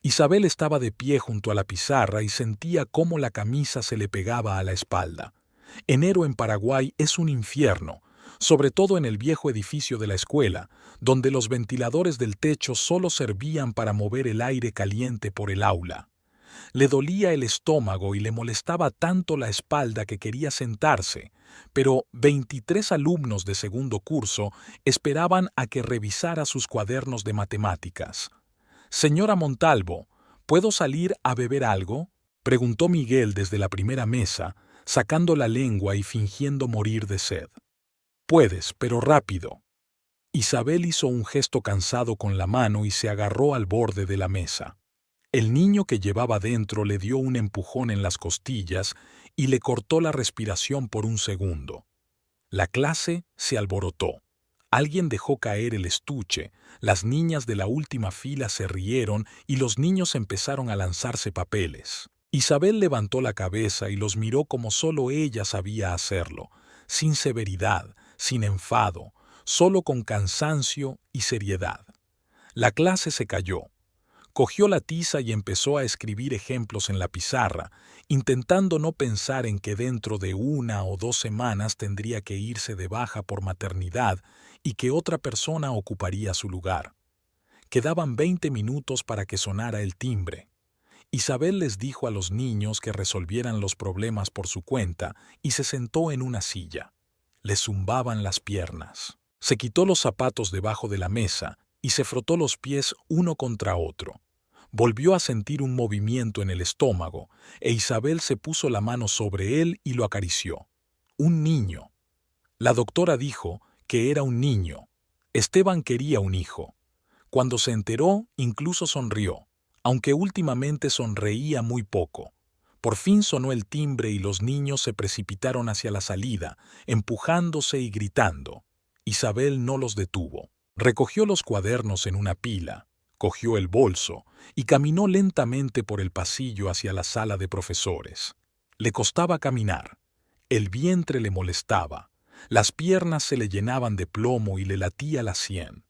Isabel estaba de pie junto a la pizarra y sentía cómo la camisa se le pegaba a la espalda. Enero en Paraguay es un infierno, sobre todo en el viejo edificio de la escuela, donde los ventiladores del techo solo servían para mover el aire caliente por el aula. Le dolía el estómago y le molestaba tanto la espalda que quería sentarse, pero 23 alumnos de segundo curso esperaban a que revisara sus cuadernos de matemáticas. «Señora Montalvo, ¿puedo salir a beber algo?», preguntó Miguel desde la primera mesa, sacando la lengua y fingiendo morir de sed. «Puedes, pero rápido». Isabel hizo un gesto cansado con la mano y se agarró al borde de la mesa. El niño que llevaba dentro le dio un empujón en las costillas y le cortó la respiración por un segundo. La clase se alborotó. Alguien dejó caer el estuche, las niñas de la última fila se rieron y los niños empezaron a lanzarse papeles. Isabel levantó la cabeza y los miró como solo ella sabía hacerlo, sin severidad, sin enfado, solo con cansancio y seriedad. La clase se calló. Cogió la tiza y empezó a escribir ejemplos en la pizarra, intentando no pensar en que dentro de 1 o 2 semanas tendría que irse de baja por maternidad y que otra persona ocuparía su lugar. Quedaban 20 minutos para que sonara el timbre. Isabel les dijo a los niños que resolvieran los problemas por su cuenta y se sentó en una silla. Le zumbaban las piernas. Se quitó los zapatos debajo de la mesa y se frotó los pies uno contra otro. Volvió a sentir un movimiento en el estómago, e Isabel se puso la mano sobre él y lo acarició. Un niño. La doctora dijo que era un niño. Esteban quería un hijo. Cuando se enteró, incluso sonrió, aunque últimamente sonreía muy poco. Por fin sonó el timbre y los niños se precipitaron hacia la salida, empujándose y gritando. Isabel no los detuvo. Recogió los cuadernos en una pila, cogió el bolso y caminó lentamente por el pasillo hacia la sala de profesores. Le costaba caminar. El vientre le molestaba. Las piernas se le llenaban de plomo y le latía la sien.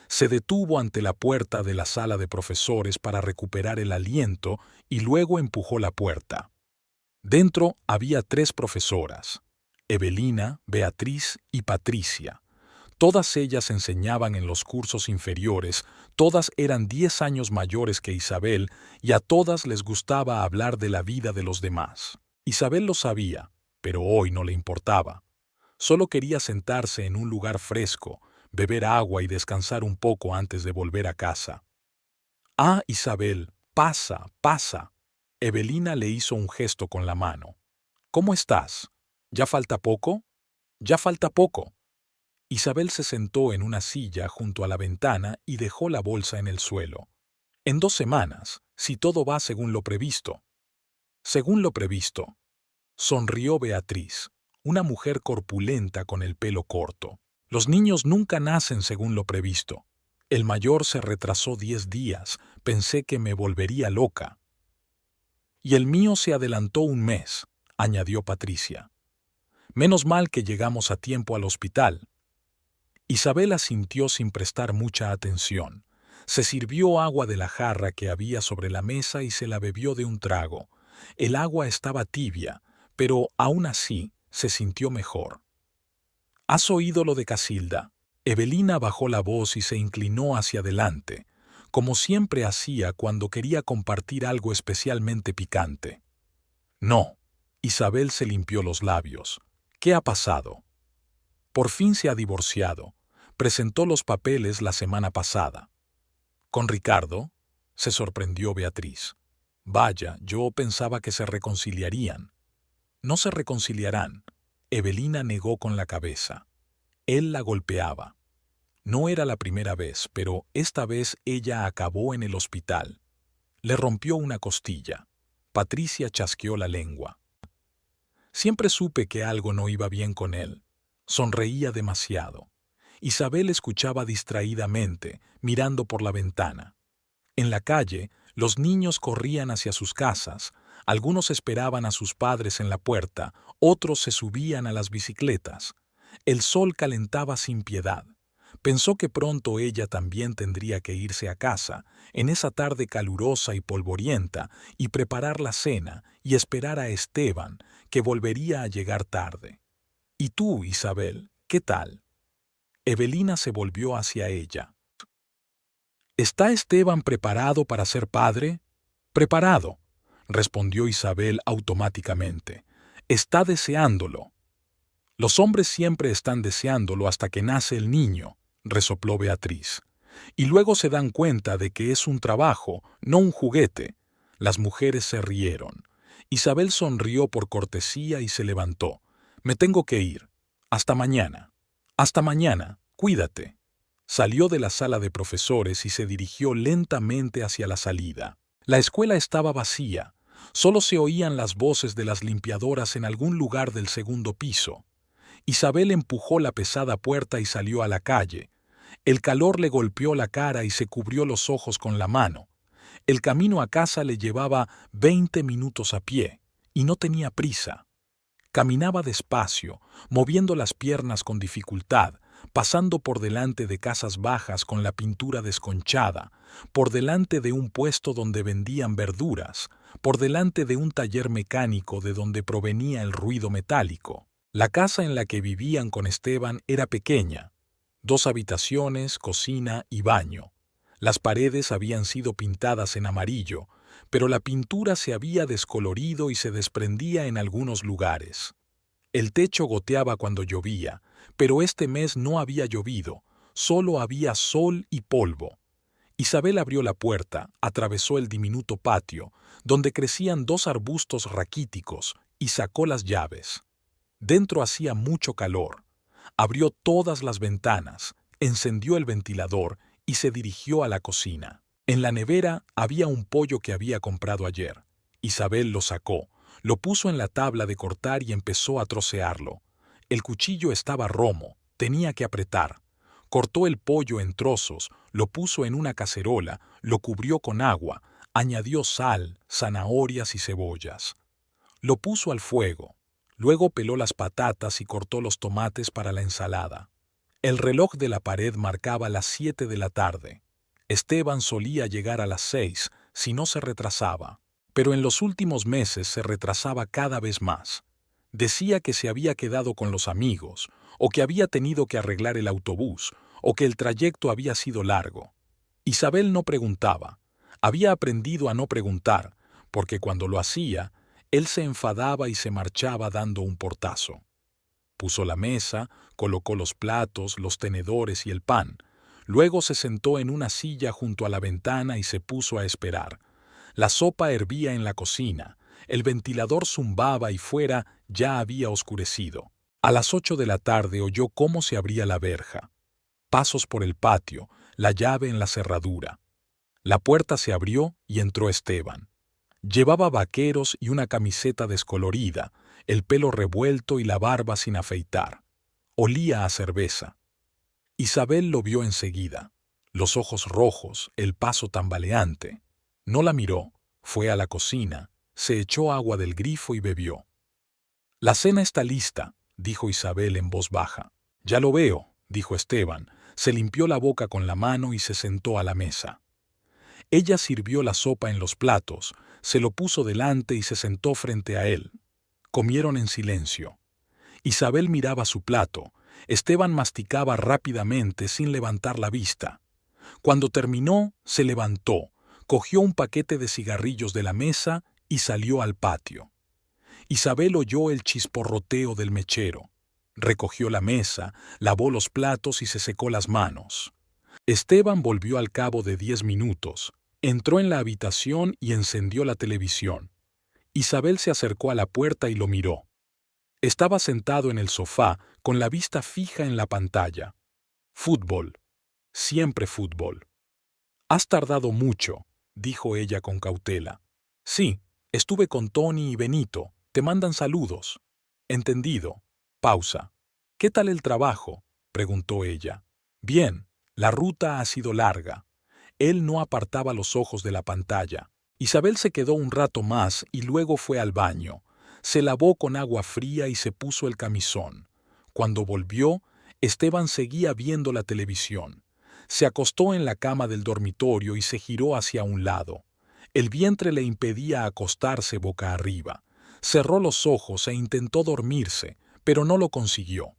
Se detuvo ante la puerta de la sala de profesores para recuperar el aliento y luego empujó la puerta. Dentro había 3 profesoras: Evelina, Beatriz y Patricia. Todas ellas enseñaban en los cursos inferiores, todas eran 10 años mayores que Isabel y a todas les gustaba hablar de la vida de los demás. Isabel lo sabía, pero hoy no le importaba. Solo quería sentarse en un lugar fresco, beber agua y descansar un poco antes de volver a casa. «Ah, Isabel, pasa, pasa». Evelina le hizo un gesto con la mano. «¿Cómo estás? ¿Ya falta poco?» «Ya falta poco». Isabel se sentó en una silla junto a la ventana y dejó la bolsa en el suelo. «En 2 semanas, si todo va según lo previsto». «Según lo previsto», sonrió Beatriz, una mujer corpulenta con el pelo corto. «Los niños nunca nacen según lo previsto. El mayor se retrasó 10 días, pensé que me volvería loca». «Y el mío se adelantó 1 mes», añadió Patricia. «Menos mal que llegamos a tiempo al hospital». Isabel asintió sin prestar mucha atención. Se sirvió agua de la jarra que había sobre la mesa y se la bebió de un trago. El agua estaba tibia, pero aún así se sintió mejor. «¿Has oído lo de Casilda?». Evelina bajó la voz y se inclinó hacia adelante, como siempre hacía cuando quería compartir algo especialmente picante. «No». Isabel se limpió los labios. «¿Qué ha pasado?». «Por fin se ha divorciado. Presentó los papeles la semana pasada». «¿Con Ricardo?», se sorprendió Beatriz. «Vaya, yo pensaba que se reconciliarían». «No se reconciliarán», Evelina negó con la cabeza. Él la golpeaba. No era la primera vez, pero esta vez ella acabó en el hospital. Le rompió una costilla. Patricia chasqueó la lengua. «Siempre supe que algo no iba bien con él». Sonreía demasiado. Isabel escuchaba distraídamente, mirando por la ventana. En la calle, los niños corrían hacia sus casas. Algunos esperaban a sus padres en la puerta, otros se subían a las bicicletas. El sol calentaba sin piedad. Pensó que pronto ella también tendría que irse a casa, en esa tarde calurosa y polvorienta, y preparar la cena y esperar a Esteban, que volvería a llegar tarde. ¿Y tú, Isabel, qué tal? Evelina se volvió hacia ella. ¿Está Esteban preparado para ser padre? Preparado, respondió Isabel automáticamente. Está deseándolo. Los hombres siempre están deseándolo hasta que nace el niño, resopló Beatriz. Y luego se dan cuenta de que es un trabajo, no un juguete. Las mujeres se rieron. Isabel sonrió por cortesía y se levantó. Me tengo que ir. Hasta mañana. Hasta mañana. Cuídate. Salió de la sala de profesores y se dirigió lentamente hacia la salida. La escuela estaba vacía. Solo se oían las voces de las limpiadoras en algún lugar del segundo piso. Isabel empujó la pesada puerta y salió a la calle. El calor le golpeó la cara y se cubrió los ojos con la mano. El camino a casa le llevaba 20 minutos a pie, y no tenía prisa. Caminaba despacio, moviendo las piernas con dificultad, pasando por delante de casas bajas con la pintura desconchada, por delante de un puesto donde vendían verduras, por delante de un taller mecánico de donde provenía el ruido metálico. La casa en la que vivían con Esteban era pequeña, 2 habitaciones, cocina y baño. Las paredes habían sido pintadas en amarillo, pero la pintura se había descolorido y se desprendía en algunos lugares. El techo goteaba cuando llovía, pero este mes no había llovido, solo había sol y polvo. Isabel abrió la puerta, atravesó el diminuto patio, donde crecían 2 arbustos raquíticos, y sacó las llaves. Dentro hacía mucho calor. Abrió todas las ventanas, encendió el ventilador y se dirigió a la cocina. En la nevera había un pollo que había comprado ayer. Isabel lo sacó, lo puso en la tabla de cortar y empezó a trocearlo. El cuchillo estaba romo, tenía que apretar. Cortó el pollo en trozos, lo puso en una cacerola, lo cubrió con agua, añadió sal, zanahorias y cebollas. Lo puso al fuego. Luego peló las patatas y cortó los tomates para la ensalada. El reloj de la pared marcaba las 7 de la tarde. Esteban solía llegar a las 6, si no se retrasaba. Pero en los últimos meses se retrasaba cada vez más. Decía que se había quedado con los amigos, o que había tenido que arreglar el autobús, o que el trayecto había sido largo. Isabel no preguntaba. Había aprendido a no preguntar, porque cuando lo hacía, él se enfadaba y se marchaba dando un portazo. Puso la mesa, colocó los platos, los tenedores y el pan. Luego se sentó en una silla junto a la ventana y se puso a esperar. La sopa hervía en la cocina, el ventilador zumbaba y fuera ya había oscurecido. A las 8 de la tarde oyó cómo se abría la verja. Pasos por el patio, la llave en la cerradura. La puerta se abrió y entró Esteban. Llevaba vaqueros y una camiseta descolorida, el pelo revuelto y la barba sin afeitar. Olía a cerveza. Isabel lo vio enseguida. Los ojos rojos, el paso tambaleante. No la miró, fue a la cocina, se echó agua del grifo y bebió. «La cena está lista», dijo Isabel en voz baja. «Ya lo veo», dijo Esteban, se limpió la boca con la mano y se sentó a la mesa. Ella sirvió la sopa en los platos, se lo puso delante y se sentó frente a él. Comieron en silencio. Isabel miraba su plato. Esteban masticaba rápidamente sin levantar la vista. Cuando terminó, se levantó, cogió un paquete de cigarrillos de la mesa y salió al patio. Isabel oyó el chisporroteo del mechero. Recogió la mesa, lavó los platos y se secó las manos. Esteban volvió al cabo de 10 minutos. Entró en la habitación y encendió la televisión. Isabel se acercó a la puerta y lo miró. Estaba sentado en el sofá, con la vista fija en la pantalla. Fútbol. Siempre fútbol. «Has tardado mucho», dijo ella con cautela. «Sí, estuve con Tony y Benito. Te mandan saludos». «Entendido». Pausa. «¿Qué tal el trabajo?», preguntó ella. «Bien, la ruta ha sido larga». Él no apartaba los ojos de la pantalla. Isabel se quedó un rato más y luego fue al baño. Se lavó con agua fría y se puso el camisón. Cuando volvió, Esteban seguía viendo la televisión. Se acostó en la cama del dormitorio y se giró hacia un lado. El vientre le impedía acostarse boca arriba. Cerró los ojos e intentó dormirse, pero no lo consiguió.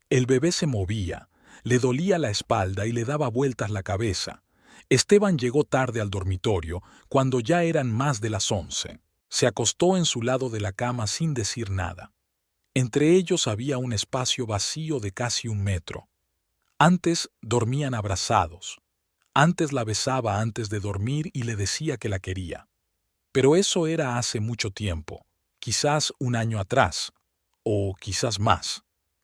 El bebé se movía, le dolía la espalda y le daba vueltas la cabeza. Esteban llegó tarde al dormitorio, cuando ya eran más de las 11. Se acostó en su lado de la cama sin decir nada. Entre ellos había un espacio vacío de casi 1 metro. Antes dormían abrazados. Antes la besaba antes de dormir y le decía que la quería. Pero eso era hace mucho tiempo, quizás 1 año atrás, o quizás más.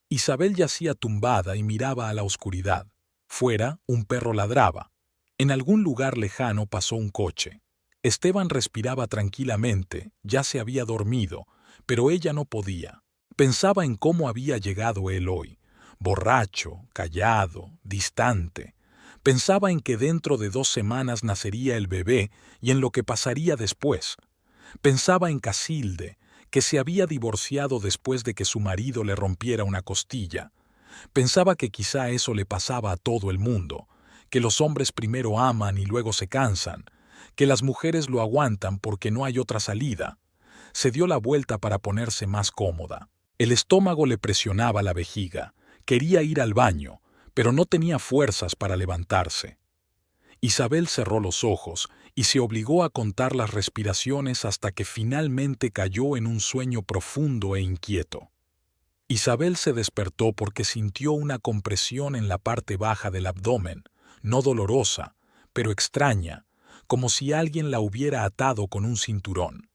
Isabel yacía tumbada y miraba a la oscuridad. Fuera, un perro ladraba. En algún lugar lejano pasó un coche. Esteban respiraba tranquilamente, ya se había dormido, pero ella no podía. Pensaba en cómo había llegado él hoy, borracho, callado, distante. Pensaba en que dentro de 2 semanas nacería el bebé y en lo que pasaría después. Pensaba en Casilde, que se había divorciado después de que su marido le rompiera una costilla. Pensaba que quizá eso le pasaba a todo el mundo, que los hombres primero aman y luego se cansan, que las mujeres lo aguantan porque no hay otra salida. Se dio la vuelta para ponerse más cómoda. El estómago le presionaba la vejiga. Quería ir al baño, pero no tenía fuerzas para levantarse. Isabel cerró los ojos y se obligó a contar las respiraciones hasta que finalmente cayó en un sueño profundo e inquieto. Isabel se despertó porque sintió una compresión en la parte baja del abdomen, no dolorosa, pero extraña, como si alguien la hubiera atado con un cinturón.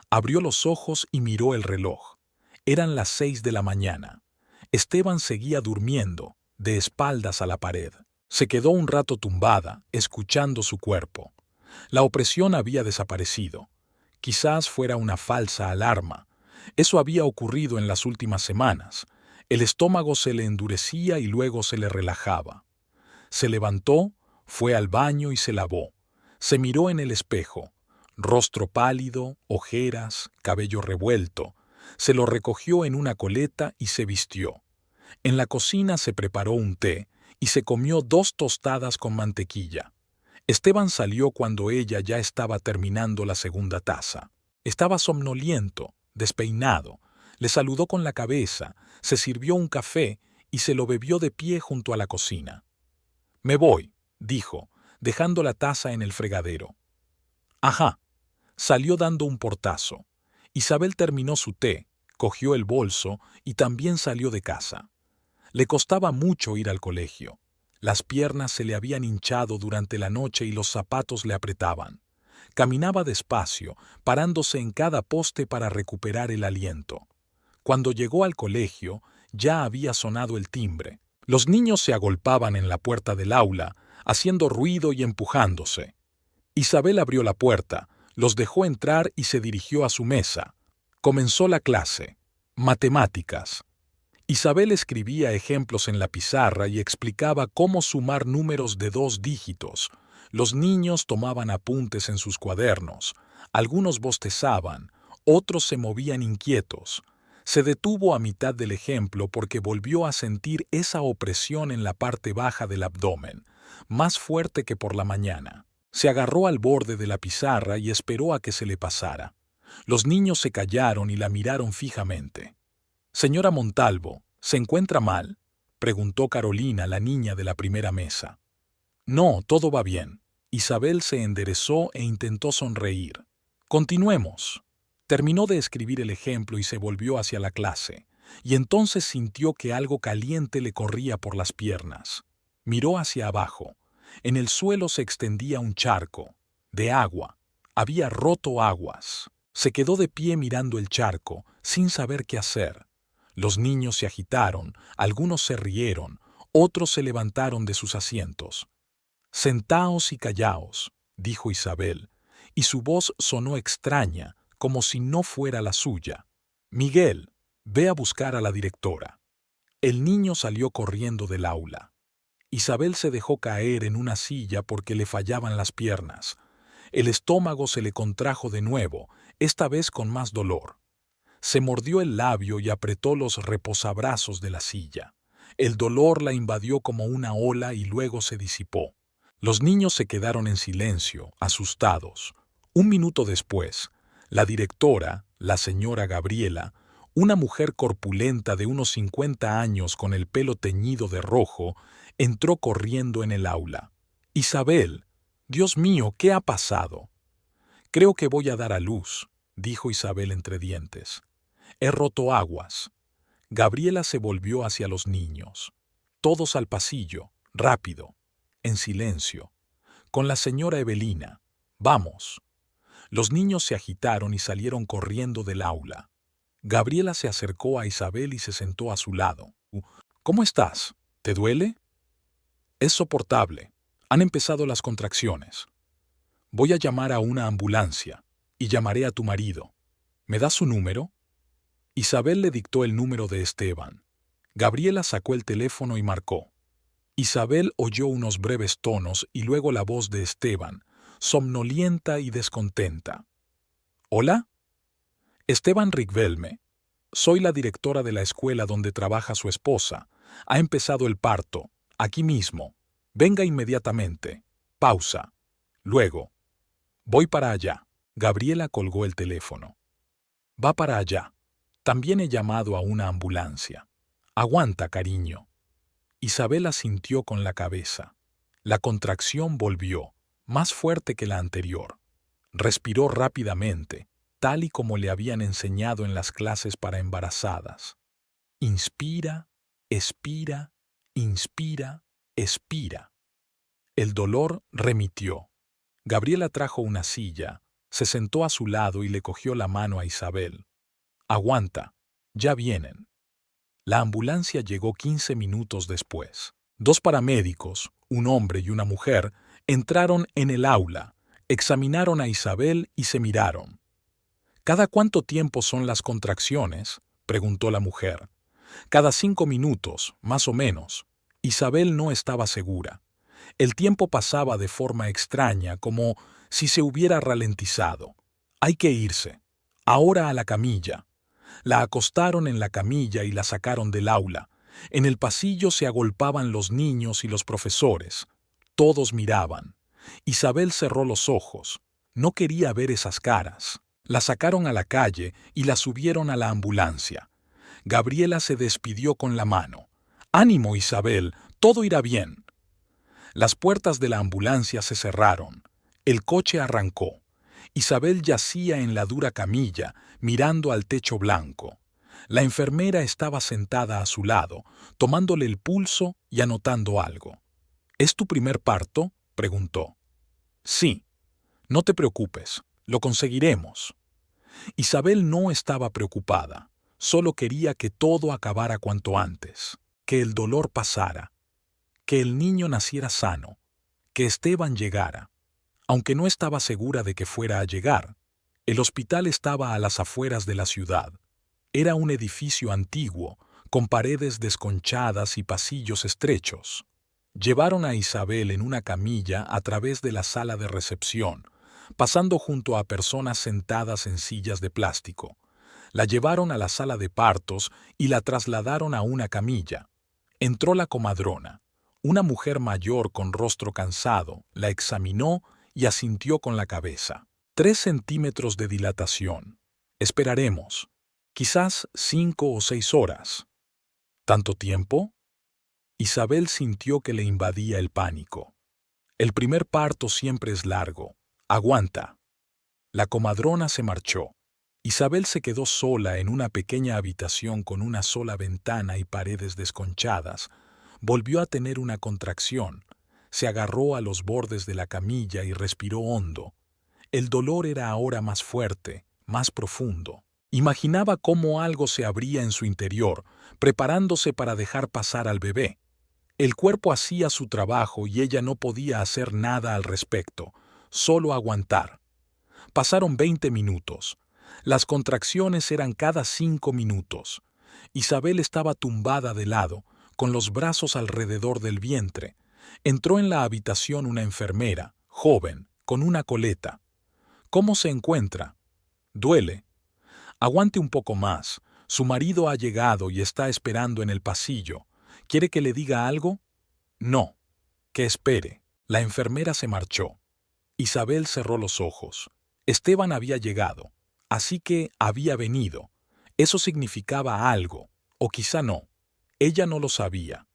Abrió los ojos y miró el reloj. Eran las 6 de la mañana. Esteban seguía durmiendo, de espaldas a la pared. Se quedó un rato tumbada, escuchando su cuerpo. La opresión había desaparecido. Quizás fuera una falsa alarma. Eso había ocurrido en las últimas semanas. El estómago se le endurecía y luego se le relajaba. Se levantó, fue al baño y se lavó. Se miró en el espejo. Rostro pálido, ojeras, cabello revuelto. Se lo recogió en una coleta y se vistió. En la cocina se preparó un té y se comió 2 tostadas con mantequilla. Esteban salió cuando ella ya estaba terminando la segunda taza. Estaba somnoliento, despeinado. Le saludó con la cabeza, se sirvió un café y se lo bebió de pie junto a la cocina. «Me voy», dijo, dejando la taza en el fregadero. «Ajá». Salió dando un portazo. Isabel terminó su té, cogió el bolso y también salió de casa. Le costaba mucho ir al colegio. Las piernas se le habían hinchado durante la noche y los zapatos le apretaban. Caminaba despacio, parándose en cada poste para recuperar el aliento. Cuando llegó al colegio, ya había sonado el timbre. Los niños se agolpaban en la puerta del aula, haciendo ruido y empujándose. Isabel abrió la puerta, los dejó entrar y se dirigió a su mesa. Comenzó la clase. Matemáticas. Isabel escribía ejemplos en la pizarra y explicaba cómo sumar números de 2 dígitos. Los niños tomaban apuntes en sus cuadernos. Algunos bostezaban, otros se movían inquietos. Se detuvo a mitad del ejemplo porque volvió a sentir esa opresión en la parte baja del abdomen, más fuerte que por la mañana. Se agarró al borde de la pizarra y esperó a que se le pasara. Los niños se callaron y la miraron fijamente. «Señora Montalvo, ¿se encuentra mal?», preguntó Carolina, la niña de la primera mesa. «No, todo va bien». Isabel se enderezó e intentó sonreír. «Continuemos». Terminó de escribir el ejemplo y se volvió hacia la clase, y entonces sintió que algo caliente le corría por las piernas. Miró hacia abajo. En el suelo se extendía un charco, de agua. Había roto aguas. Se quedó de pie mirando el charco, sin saber qué hacer. Los niños se agitaron, algunos se rieron, otros se levantaron de sus asientos. «Sentaos y callaos», dijo Isabel, y su voz sonó extraña, como si no fuera la suya. «Miguel, ve a buscar a la directora». El niño salió corriendo del aula. Isabel se dejó caer en una silla porque le fallaban las piernas. El estómago se le contrajo de nuevo, esta vez con más dolor. Se mordió el labio y apretó los reposabrazos de la silla. El dolor la invadió como una ola y luego se disipó. Los niños se quedaron en silencio, asustados. Un minuto después, la directora, la señora Gabriela, una mujer corpulenta de unos 50 años con el pelo teñido de rojo, entró corriendo en el aula. «Isabel, Dios mío, ¿qué ha pasado?» «Creo que voy a dar a luz», dijo Isabel entre dientes. «He roto aguas». Gabriela se volvió hacia los niños. Todos al pasillo, rápido, en silencio. Con la señora Evelina. «Vamos». Los niños se agitaron y salieron corriendo del aula. Gabriela se acercó a Isabel y se sentó a su lado. «¿Cómo estás? ¿Te duele?» «Es soportable. Han empezado las contracciones. Voy a llamar a una ambulancia y llamaré a tu marido. ¿Me das su número?» Isabel le dictó el número de Esteban. Gabriela sacó el teléfono y marcó. Isabel oyó unos breves tonos y luego la voz de Esteban, somnolienta y descontenta. «¿Hola?» «Esteban Rigvelme. Soy la directora de la escuela donde trabaja su esposa. Ha empezado el parto, aquí mismo. Venga inmediatamente. Pausa. Luego. Voy para allá». Gabriela colgó el teléfono. «Va para allá. También he llamado a una ambulancia. Aguanta, cariño». Isabel asintió con la cabeza. La contracción volvió, más fuerte que la anterior. Respiró rápidamente, tal y como le habían enseñado en las clases para embarazadas. Inspira, expira, inspira, expira. El dolor remitió. Gabriela trajo una silla, se sentó a su lado y le cogió la mano a Isabel. «Aguanta, ya vienen». La ambulancia llegó 15 minutos después. 2 paramédicos, un hombre y una mujer, entraron en el aula, examinaron a Isabel y se miraron. «¿Cada cuánto tiempo son las contracciones?», preguntó la mujer. «Cada 5 minutos, más o menos». Isabel no estaba segura. El tiempo pasaba de forma extraña, como si se hubiera ralentizado. «Hay que irse. Ahora a la camilla». La acostaron en la camilla y la sacaron del aula. En el pasillo se agolpaban los niños y los profesores. Todos miraban. Isabel cerró los ojos. No quería ver esas caras. La sacaron a la calle y la subieron a la ambulancia. Gabriela se despidió con la mano. «Ánimo, Isabel, todo irá bien». Las puertas de la ambulancia se cerraron. El coche arrancó. Isabel yacía en la dura camilla, mirando al techo blanco. La enfermera estaba sentada a su lado, tomándole el pulso y anotando algo. «¿Es tu primer parto?», preguntó. «Sí. No te preocupes, lo conseguiremos». Isabel no estaba preocupada, solo quería que todo acabara cuanto antes, que el dolor pasara, que el niño naciera sano, que Esteban llegara. Aunque no estaba segura de que fuera a llegar, el hospital estaba a las afueras de la ciudad. Era un edificio antiguo, con paredes desconchadas y pasillos estrechos. Llevaron a Isabel en una camilla a través de la sala de recepción, pasando junto a personas sentadas en sillas de plástico. La llevaron a la sala de partos y la trasladaron a una camilla. Entró la comadrona. Una mujer mayor con rostro cansado la examinó y asintió con la cabeza. 3 centímetros de dilatación. Esperaremos. Quizás 5 o 6 horas. ¿Tanto tiempo? Isabel sintió que le invadía el pánico. El primer parto siempre es largo. Aguanta. La comadrona se marchó. Isabel se quedó sola en una pequeña habitación con una sola ventana y paredes desconchadas. Volvió a tener una contracción. Se agarró a los bordes de la camilla y respiró hondo. El dolor era ahora más fuerte, más profundo. Imaginaba cómo algo se abría en su interior, preparándose para dejar pasar al bebé. El cuerpo hacía su trabajo y ella no podía hacer nada al respecto, solo aguantar. Pasaron 20 minutos. Las contracciones eran cada 5 minutos. Isabel estaba tumbada de lado, con los brazos alrededor del vientre. Entró en la habitación una enfermera, joven, con una coleta. «¿Cómo se encuentra?» «Duele». «Aguante un poco más. Su marido ha llegado y está esperando en el pasillo. ¿Quiere que le diga algo? No. Que espere. La enfermera se marchó. Isabel cerró los ojos. Esteban había llegado, así que había venido. Eso significaba algo, o quizá no. Ella no lo sabía.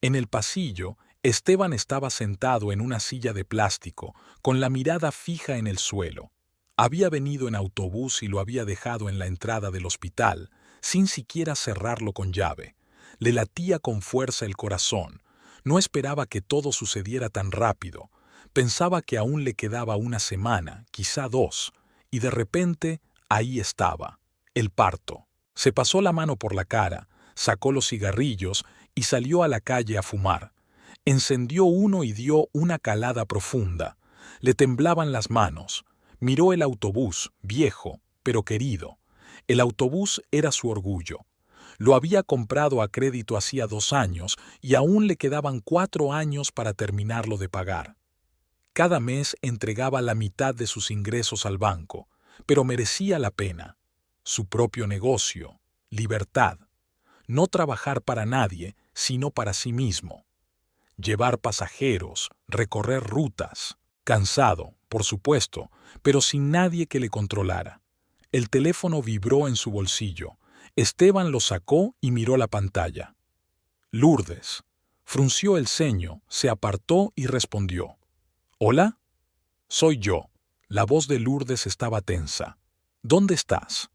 En el pasillo, Esteban estaba sentado en una silla de plástico, con la mirada fija en el suelo. Había venido en autobús y lo había dejado en la entrada del hospital, sin siquiera cerrarlo con llave. Le latía con fuerza el corazón. No esperaba que todo sucediera tan rápido. Pensaba que aún le quedaba una semana, quizá 2, y de repente ahí estaba, el parto. Se pasó la mano por la cara, sacó los cigarrillos y salió a la calle a fumar. Encendió uno y dio una calada profunda. Le temblaban las manos. Miró el autobús, viejo, pero querido. El autobús era su orgullo. Lo había comprado a crédito hacía 2 años y aún le quedaban 4 años para terminarlo de pagar. Cada mes entregaba la mitad de sus ingresos al banco, pero merecía la pena. Su propio negocio, libertad. No trabajar para nadie, sino para sí mismo. Llevar pasajeros, recorrer rutas. Cansado, por supuesto, pero sin nadie que le controlara. El teléfono vibró en su bolsillo. Esteban lo sacó y miró la pantalla. Lourdes. Frunció el ceño, se apartó y respondió. ¿Hola? Soy yo. La voz de Lourdes estaba tensa. ¿Dónde estás?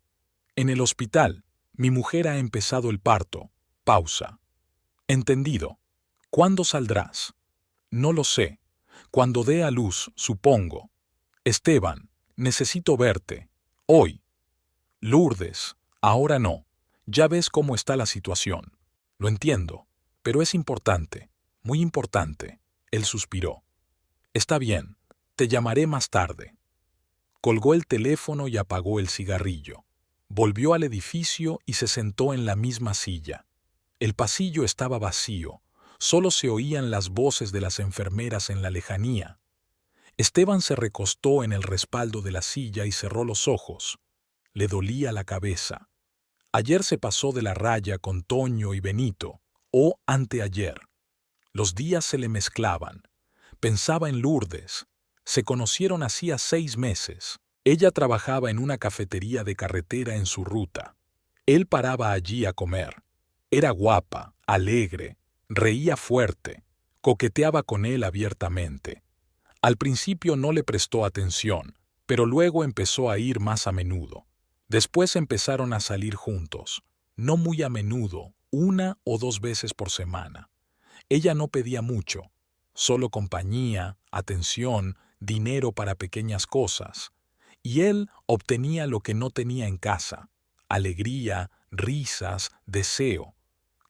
En el hospital. Mi mujer ha empezado el parto. Pausa. Entendido. ¿Cuándo saldrás? No lo sé. Cuando dé a luz, supongo. Esteban, necesito verte. Hoy. Lourdes, ahora no. Ya ves cómo está la situación. Lo entiendo, pero es importante, muy importante. Él suspiró. Está bien, te llamaré más tarde. Colgó el teléfono y apagó el cigarrillo. Volvió al edificio y se sentó en la misma silla. El pasillo estaba vacío. Solo se oían las voces de las enfermeras en la lejanía. Esteban se recostó en el respaldo de la silla y cerró los ojos. Le dolía la cabeza. Ayer se pasó de la raya con Toño y Benito, o anteayer. Los días se le mezclaban. Pensaba en Lourdes. Se conocieron hacía 6 meses. Ella trabajaba en una cafetería de carretera en su ruta. Él paraba allí a comer. Era guapa, alegre, reía fuerte, coqueteaba con él abiertamente. Al principio no le prestó atención, pero luego empezó a ir más a menudo. Después empezaron a salir juntos, no muy a menudo, 1 o 2 veces por semana. Ella no pedía mucho, solo compañía, atención, dinero para pequeñas cosas. Y él obtenía lo que no tenía en casa: alegría, risas, deseo.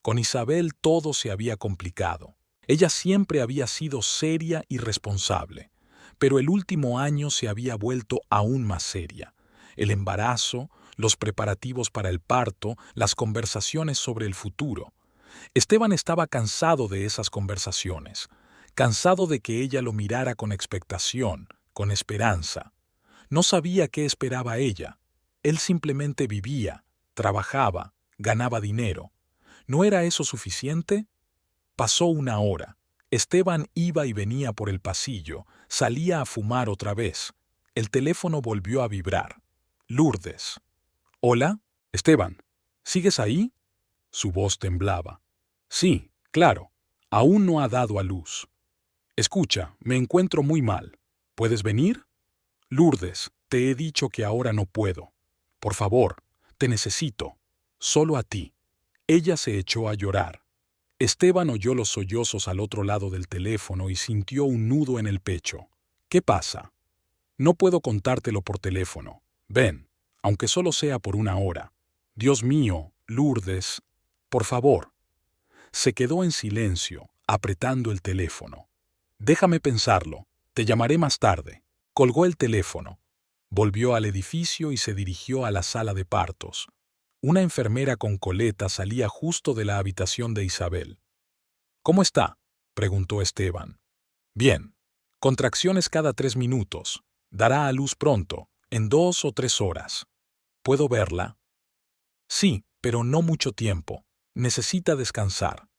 Con Isabel todo se había complicado. Ella siempre había sido seria y responsable, pero el último año se había vuelto aún más seria. El embarazo, los preparativos para el parto, las conversaciones sobre el futuro. Esteban estaba cansado de esas conversaciones, cansado de que ella lo mirara con expectación, con esperanza. No sabía qué esperaba ella. Él simplemente vivía, trabajaba, ganaba dinero. ¿No era eso suficiente? Pasó 1 hora. Esteban iba y venía por el pasillo, salía a fumar otra vez. El teléfono volvió a vibrar. Lourdes. ¿Hola? Esteban, ¿sigues ahí? Su voz temblaba. Sí, claro. Aún no ha dado a luz. Escucha, me encuentro muy mal. ¿Puedes venir? Lourdes, te he dicho que ahora no puedo. Por favor, te necesito. Solo a ti. Ella se echó a llorar. Esteban oyó los sollozos al otro lado del teléfono y sintió un nudo en el pecho. ¿Qué pasa? No puedo contártelo por teléfono. Ven, aunque solo sea por 1 hora. Dios mío, Lourdes, por favor. Se quedó en silencio, apretando el teléfono. Déjame pensarlo. Te llamaré más tarde. Colgó el teléfono. Volvió al edificio y se dirigió a la sala de partos. Una enfermera con coleta salía justo de la habitación de Isabel. ¿Cómo está?, preguntó Esteban. Bien. Contracciones cada 3 minutos. Dará a luz pronto, en 2 o 3 horas. ¿Puedo verla? Sí, pero no mucho tiempo. Necesita descansar.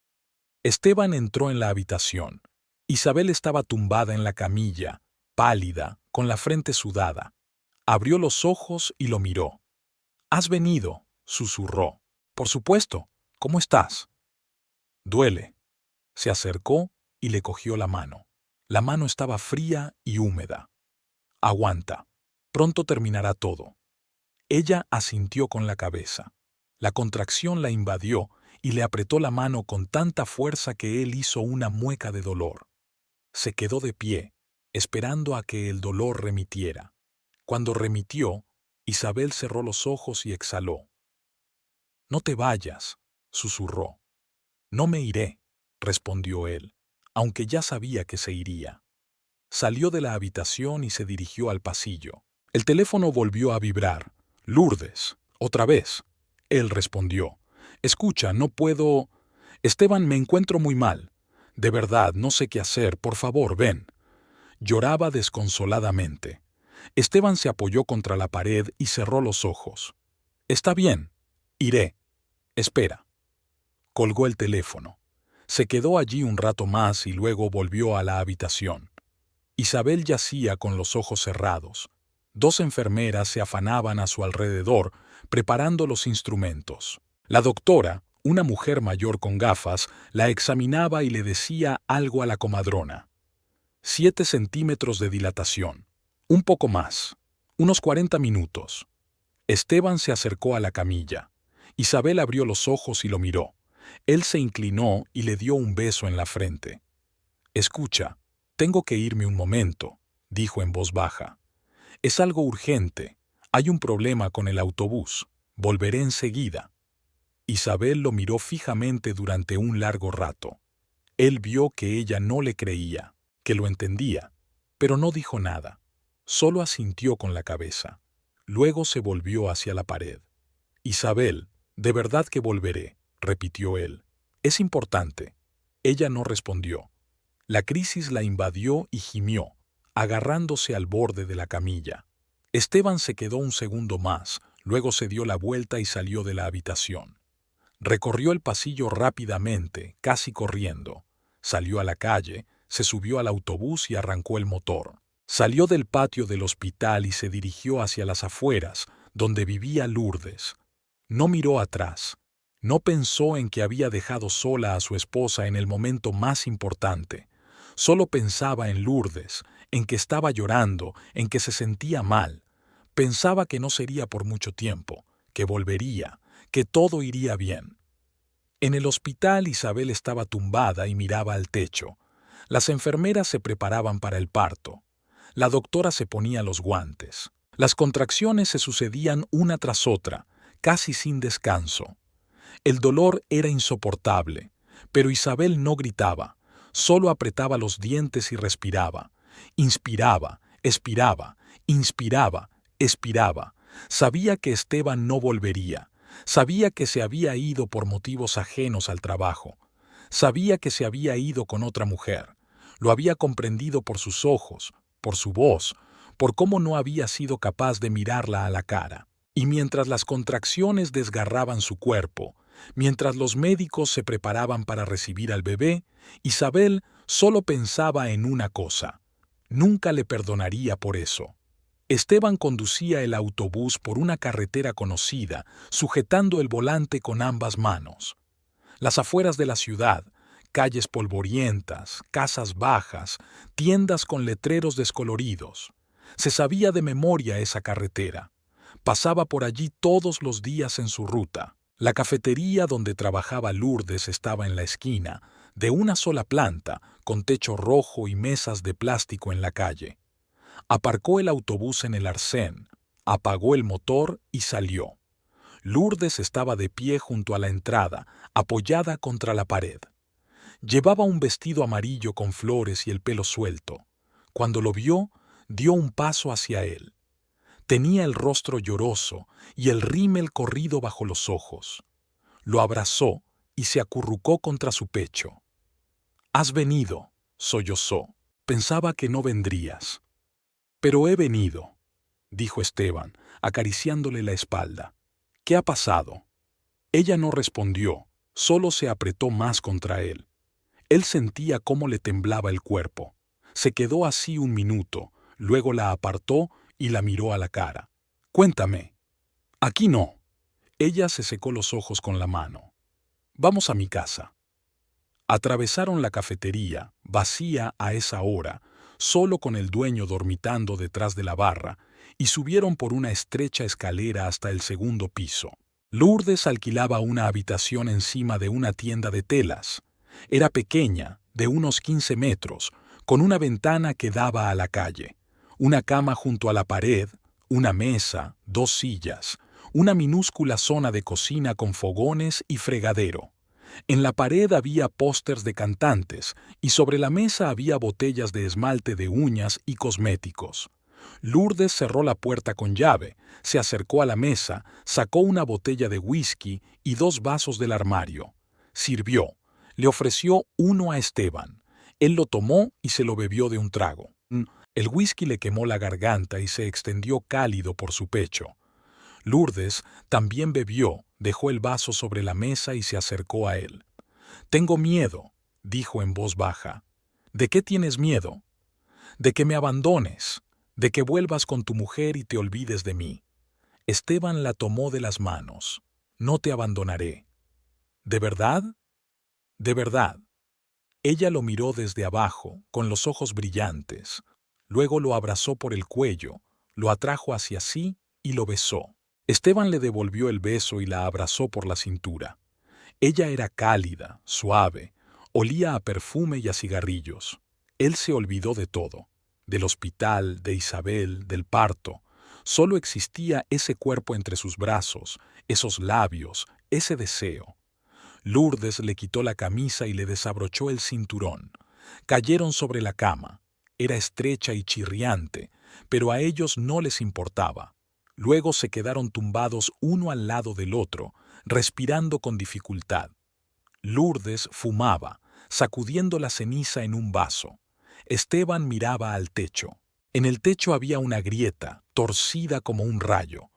Esteban entró en la habitación. Isabel estaba tumbada en la camilla, pálida, con la frente sudada. Abrió los ojos y lo miró. «¿Has venido?», susurró. «Por supuesto. ¿Cómo estás?». «Duele». Se acercó y le cogió la mano. La mano estaba fría y húmeda. «Aguanta. Pronto terminará todo». Ella asintió con la cabeza. La contracción la invadió y le apretó la mano con tanta fuerza que él hizo una mueca de dolor. Se quedó de pie, esperando a que el dolor remitiera. Cuando remitió, Isabel cerró los ojos y exhaló. «No te vayas», susurró. «No me iré», respondió él, aunque ya sabía que se iría. Salió de la habitación y se dirigió al pasillo. El teléfono volvió a vibrar. «Lourdes, otra vez». Él respondió. «Escucha, no puedo... Esteban, me encuentro muy mal. De verdad, no sé qué hacer. Por favor, ven». Lloraba desconsoladamente. Esteban se apoyó contra la pared y cerró los ojos. «Está bien. Iré. Espera». Colgó el teléfono. Se quedó allí un rato más y luego volvió a la habitación. Isabel yacía con los ojos cerrados. 2 enfermeras se afanaban a su alrededor, preparando los instrumentos. La doctora, una mujer mayor con gafas, la examinaba y le decía algo a la comadrona. 7 centímetros de dilatación. Un poco más. Unos 40 minutos. Esteban se acercó a la camilla. Isabel abrió los ojos y lo miró. Él se inclinó y le dio un beso en la frente. «Escucha, tengo que irme un momento», dijo en voz baja. «Es algo urgente. Hay un problema con el autobús. Volveré enseguida». Isabel lo miró fijamente durante un largo rato. Él vio que ella no le creía, que lo entendía, pero no dijo nada. Solo asintió con la cabeza. Luego se volvió hacia la pared. «Isabel, de verdad que volveré», repitió él. «Es importante». Ella no respondió. La crisis la invadió y gimió, agarrándose al borde de la camilla. Esteban se quedó un segundo más, luego se dio la vuelta y salió de la habitación. Recorrió el pasillo rápidamente, casi corriendo. Salió a la calle, se subió al autobús y arrancó el motor. Salió del patio del hospital y se dirigió hacia las afueras, donde vivía Lourdes. No miró atrás. No pensó en que había dejado sola a su esposa en el momento más importante. Solo pensaba en Lourdes, en que estaba llorando, en que se sentía mal. Pensaba que no sería por mucho tiempo, que volvería, que todo iría bien. En el hospital Isabel estaba tumbada y miraba al techo. Las enfermeras se preparaban para el parto. La doctora se ponía los guantes. Las contracciones se sucedían una tras otra, casi sin descanso. El dolor era insoportable, pero Isabel no gritaba, solo apretaba los dientes y respiraba. Inspiraba, expiraba, inspiraba, expiraba. Sabía que Esteban no volvería. Sabía que se había ido por motivos ajenos al trabajo. Sabía que se había ido con otra mujer. Lo había comprendido por sus ojos, por su voz, por cómo no había sido capaz de mirarla a la cara. Y mientras las contracciones desgarraban su cuerpo, mientras los médicos se preparaban para recibir al bebé, Isabel solo pensaba en una cosa. Nunca le perdonaría por eso. Esteban conducía el autobús por una carretera conocida, sujetando el volante con ambas manos. Las afueras de la ciudad, calles polvorientas, casas bajas, tiendas con letreros descoloridos. Se sabía de memoria esa carretera. Pasaba por allí todos los días en su ruta. La cafetería donde trabajaba Lourdes estaba en la esquina, de una sola planta, con techo rojo y mesas de plástico en la calle. Aparcó el autobús en el arcén, apagó el motor y salió. Lourdes estaba de pie junto a la entrada, apoyada contra la pared. Llevaba un vestido amarillo con flores y el pelo suelto. Cuando lo vio, dio un paso hacia él. Tenía el rostro lloroso y el rímel corrido bajo los ojos. Lo abrazó y se acurrucó contra su pecho. «Has venido», sollozó. «Pensaba que no vendrías». «Pero he venido», dijo Esteban, acariciándole la espalda. «¿Qué ha pasado?». Ella no respondió, solo se apretó más contra él. Él sentía cómo le temblaba el cuerpo. Se quedó así un minuto, luego la apartó y la miró a la cara. «Cuéntame». «Aquí no». Ella se secó los ojos con la mano. «Vamos a mi casa». Atravesaron la cafetería, vacía a esa hora, solo con el dueño dormitando detrás de la barra, y subieron por una estrecha escalera hasta el segundo piso. Lourdes alquilaba una habitación encima de una tienda de telas. Era pequeña, de unos 15 metros, con una ventana que daba a la calle, una cama junto a la pared, una mesa, 2 sillas, una minúscula zona de cocina con fogones y fregadero. En la pared había pósters de cantantes y sobre la mesa había botellas de esmalte de uñas y cosméticos. Lourdes cerró la puerta con llave, se acercó a la mesa, sacó una botella de whisky y 2 vasos del armario. Sirvió. Le ofreció uno a Esteban. Él lo tomó y se lo bebió de un trago. El whisky le quemó la garganta y se extendió cálido por su pecho. Lourdes también bebió, dejó el vaso sobre la mesa y se acercó a él. «Tengo miedo», dijo en voz baja. «¿De qué tienes miedo?» «De que me abandones, de que vuelvas con tu mujer y te olvides de mí». Esteban la tomó de las manos. «No te abandonaré». «¿De verdad?» «De verdad». Ella lo miró desde abajo, con los ojos brillantes. Luego lo abrazó por el cuello, lo atrajo hacia sí y lo besó. Esteban le devolvió el beso y la abrazó por la cintura. Ella era cálida, suave, olía a perfume y a cigarrillos. Él se olvidó de todo, del hospital, de Isabel, del parto. Solo existía ese cuerpo entre sus brazos, esos labios, ese deseo. Lourdes le quitó la camisa y le desabrochó el cinturón. Cayeron sobre la cama. Era estrecha y chirriante, pero a ellos no les importaba. Luego se quedaron tumbados uno al lado del otro, respirando con dificultad. Lourdes fumaba, sacudiendo la ceniza en un vaso. Esteban miraba al techo. En el techo había una grieta, torcida como un rayo.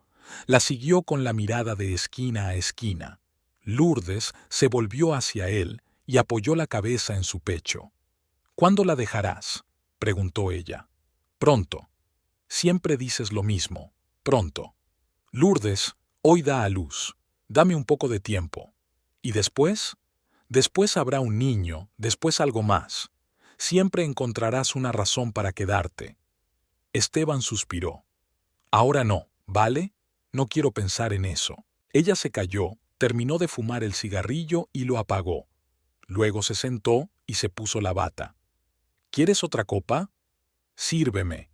La siguió con la mirada de esquina a esquina. Lourdes se volvió hacia él y apoyó la cabeza en su pecho. «¿Cuándo la dejarás?», preguntó ella. «Pronto». «Siempre dices lo mismo. Pronto». «Lourdes, hoy da a luz. Dame un poco de tiempo». «¿Y después?» «Después habrá un niño, después algo más. Siempre encontrarás una razón para quedarte». Esteban suspiró. «Ahora no, ¿vale? No quiero pensar en eso». Ella se calló, terminó de fumar el cigarrillo y lo apagó. Luego se sentó y se puso la bata. «¿Quieres otra copa?» «Sírveme».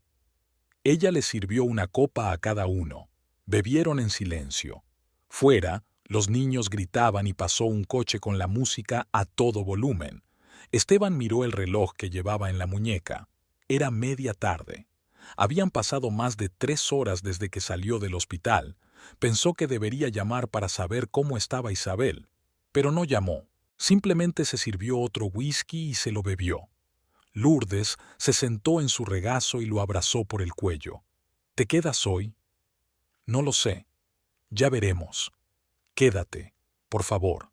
Ella le sirvió una copa a cada uno. Bebieron en silencio. Fuera, los niños gritaban y pasó un coche con la música a todo volumen. Esteban miró el reloj que llevaba en la muñeca. Era media tarde. Habían pasado más de 3 horas desde que salió del hospital. Pensó que debería llamar para saber cómo estaba Isabel, pero no llamó. Simplemente se sirvió otro whisky y se lo bebió. Lourdes se sentó en su regazo y lo abrazó por el cuello. «¿Te quedas hoy?» «No lo sé. Ya veremos. Quédate, por favor».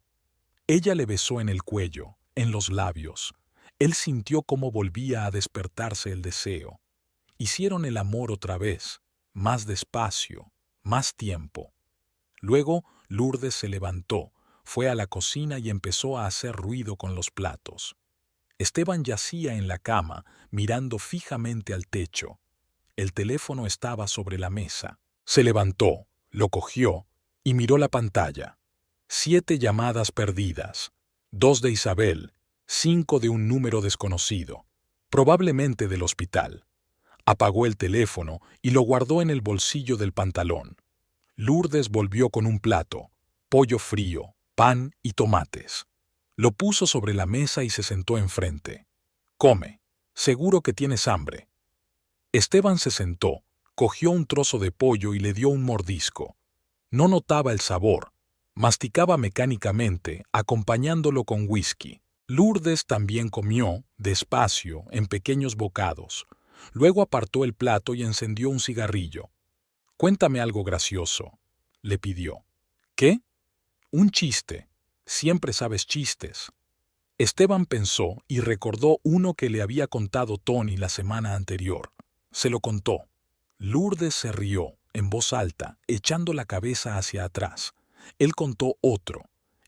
Ella le besó en el cuello, en los labios. Él sintió cómo volvía a despertarse el deseo. Hicieron el amor otra vez, más despacio, más tiempo. Luego Lourdes se levantó, fue a la cocina y empezó a hacer ruido con los platos. Esteban yacía en la cama, mirando fijamente al techo. El teléfono estaba sobre la mesa. Se levantó, lo cogió y miró la pantalla. 7 llamadas perdidas, 2 de Isabel, 5 de un número desconocido, probablemente del hospital. Apagó el teléfono y lo guardó en el bolsillo del pantalón. Lourdes volvió con un plato, pollo frío, pan y tomates. Lo puso sobre la mesa y se sentó enfrente. «Come, seguro que tienes hambre». Esteban se sentó, cogió un trozo de pollo y le dio un mordisco. No notaba el sabor, masticaba mecánicamente, acompañándolo con whisky. Lourdes también comió, despacio, en pequeños bocados. Luego apartó el plato y encendió un cigarrillo. «Cuéntame algo gracioso», le pidió. «¿Qué?» «Un chiste. Siempre sabes chistes». Esteban pensó y recordó uno que le había contado Tony la semana anterior. Se lo contó. Lourdes se rió, en voz alta, echando la cabeza hacia atrás. Él contó otro.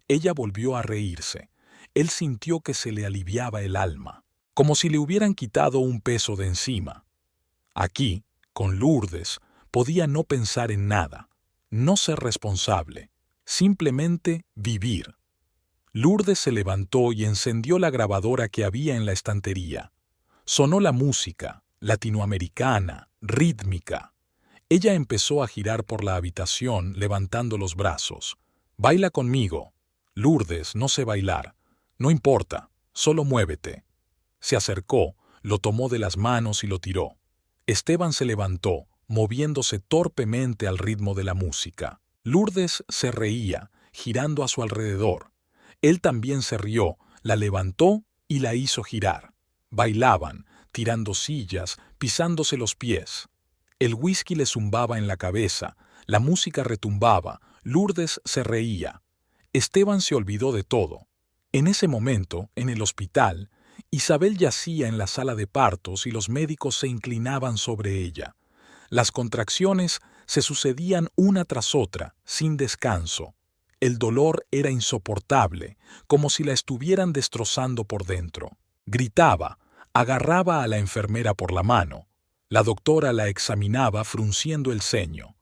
Ella volvió a reírse. Él sintió que se le aliviaba el alma, como si le hubieran quitado un peso de encima. Aquí, con Lourdes, podía no pensar en nada, no ser responsable, simplemente vivir. Lourdes se levantó y encendió la grabadora que había en la estantería. Sonó la música, latinoamericana, rítmica. Ella empezó a girar por la habitación levantando los brazos. «Baila conmigo». «Lourdes, no sé bailar». «No importa, solo muévete». Se acercó, lo tomó de las manos y lo tiró. Esteban se levantó, moviéndose torpemente al ritmo de la música. Lourdes se reía, girando a su alrededor. Él también se rió, la levantó y la hizo girar. Bailaban, tirando sillas, pisándose los pies. El whisky le zumbaba en la cabeza, la música retumbaba, Lourdes se reía. Esteban se olvidó de todo. En ese momento, en el hospital, Isabel yacía en la sala de partos y los médicos se inclinaban sobre ella. Las contracciones se sucedían una tras otra, sin descanso. El dolor era insoportable, como si la estuvieran destrozando por dentro. Gritaba, agarraba a la enfermera por la mano. La doctora la examinaba frunciendo el ceño.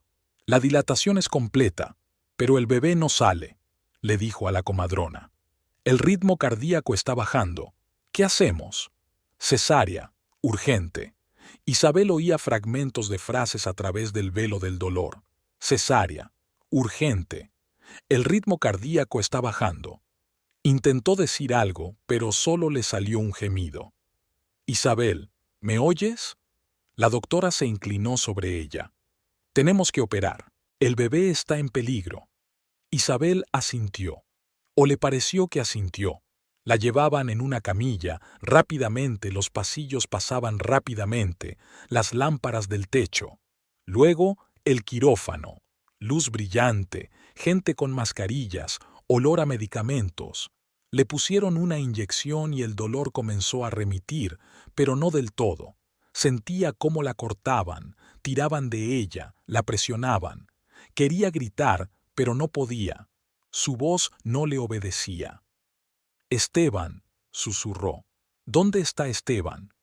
«La dilatación es completa, pero el bebé no sale», le dijo a la comadrona. «El ritmo cardíaco está bajando. ¿Qué hacemos?» «Cesárea, urgente». Isabel oía fragmentos de frases a través del velo del dolor. «Cesárea, urgente. El ritmo cardíaco está bajando». Intentó decir algo, pero solo le salió un gemido. «Isabel, ¿me oyes?» La doctora se inclinó sobre ella. «Tenemos que operar. El bebé está en peligro». Isabel asintió. O le pareció que asintió. La llevaban en una camilla, rápidamente los pasillos pasaban rápidamente, las lámparas del techo. Luego, el quirófano. Luz brillante, gente con mascarillas, olor a medicamentos. Le pusieron una inyección y el dolor comenzó a remitir, pero no del todo. Sentía cómo la cortaban, tiraban de ella, la presionaban. Quería gritar, pero no podía. Su voz no le obedecía. «Esteban», susurró. «¿Dónde está Esteban?»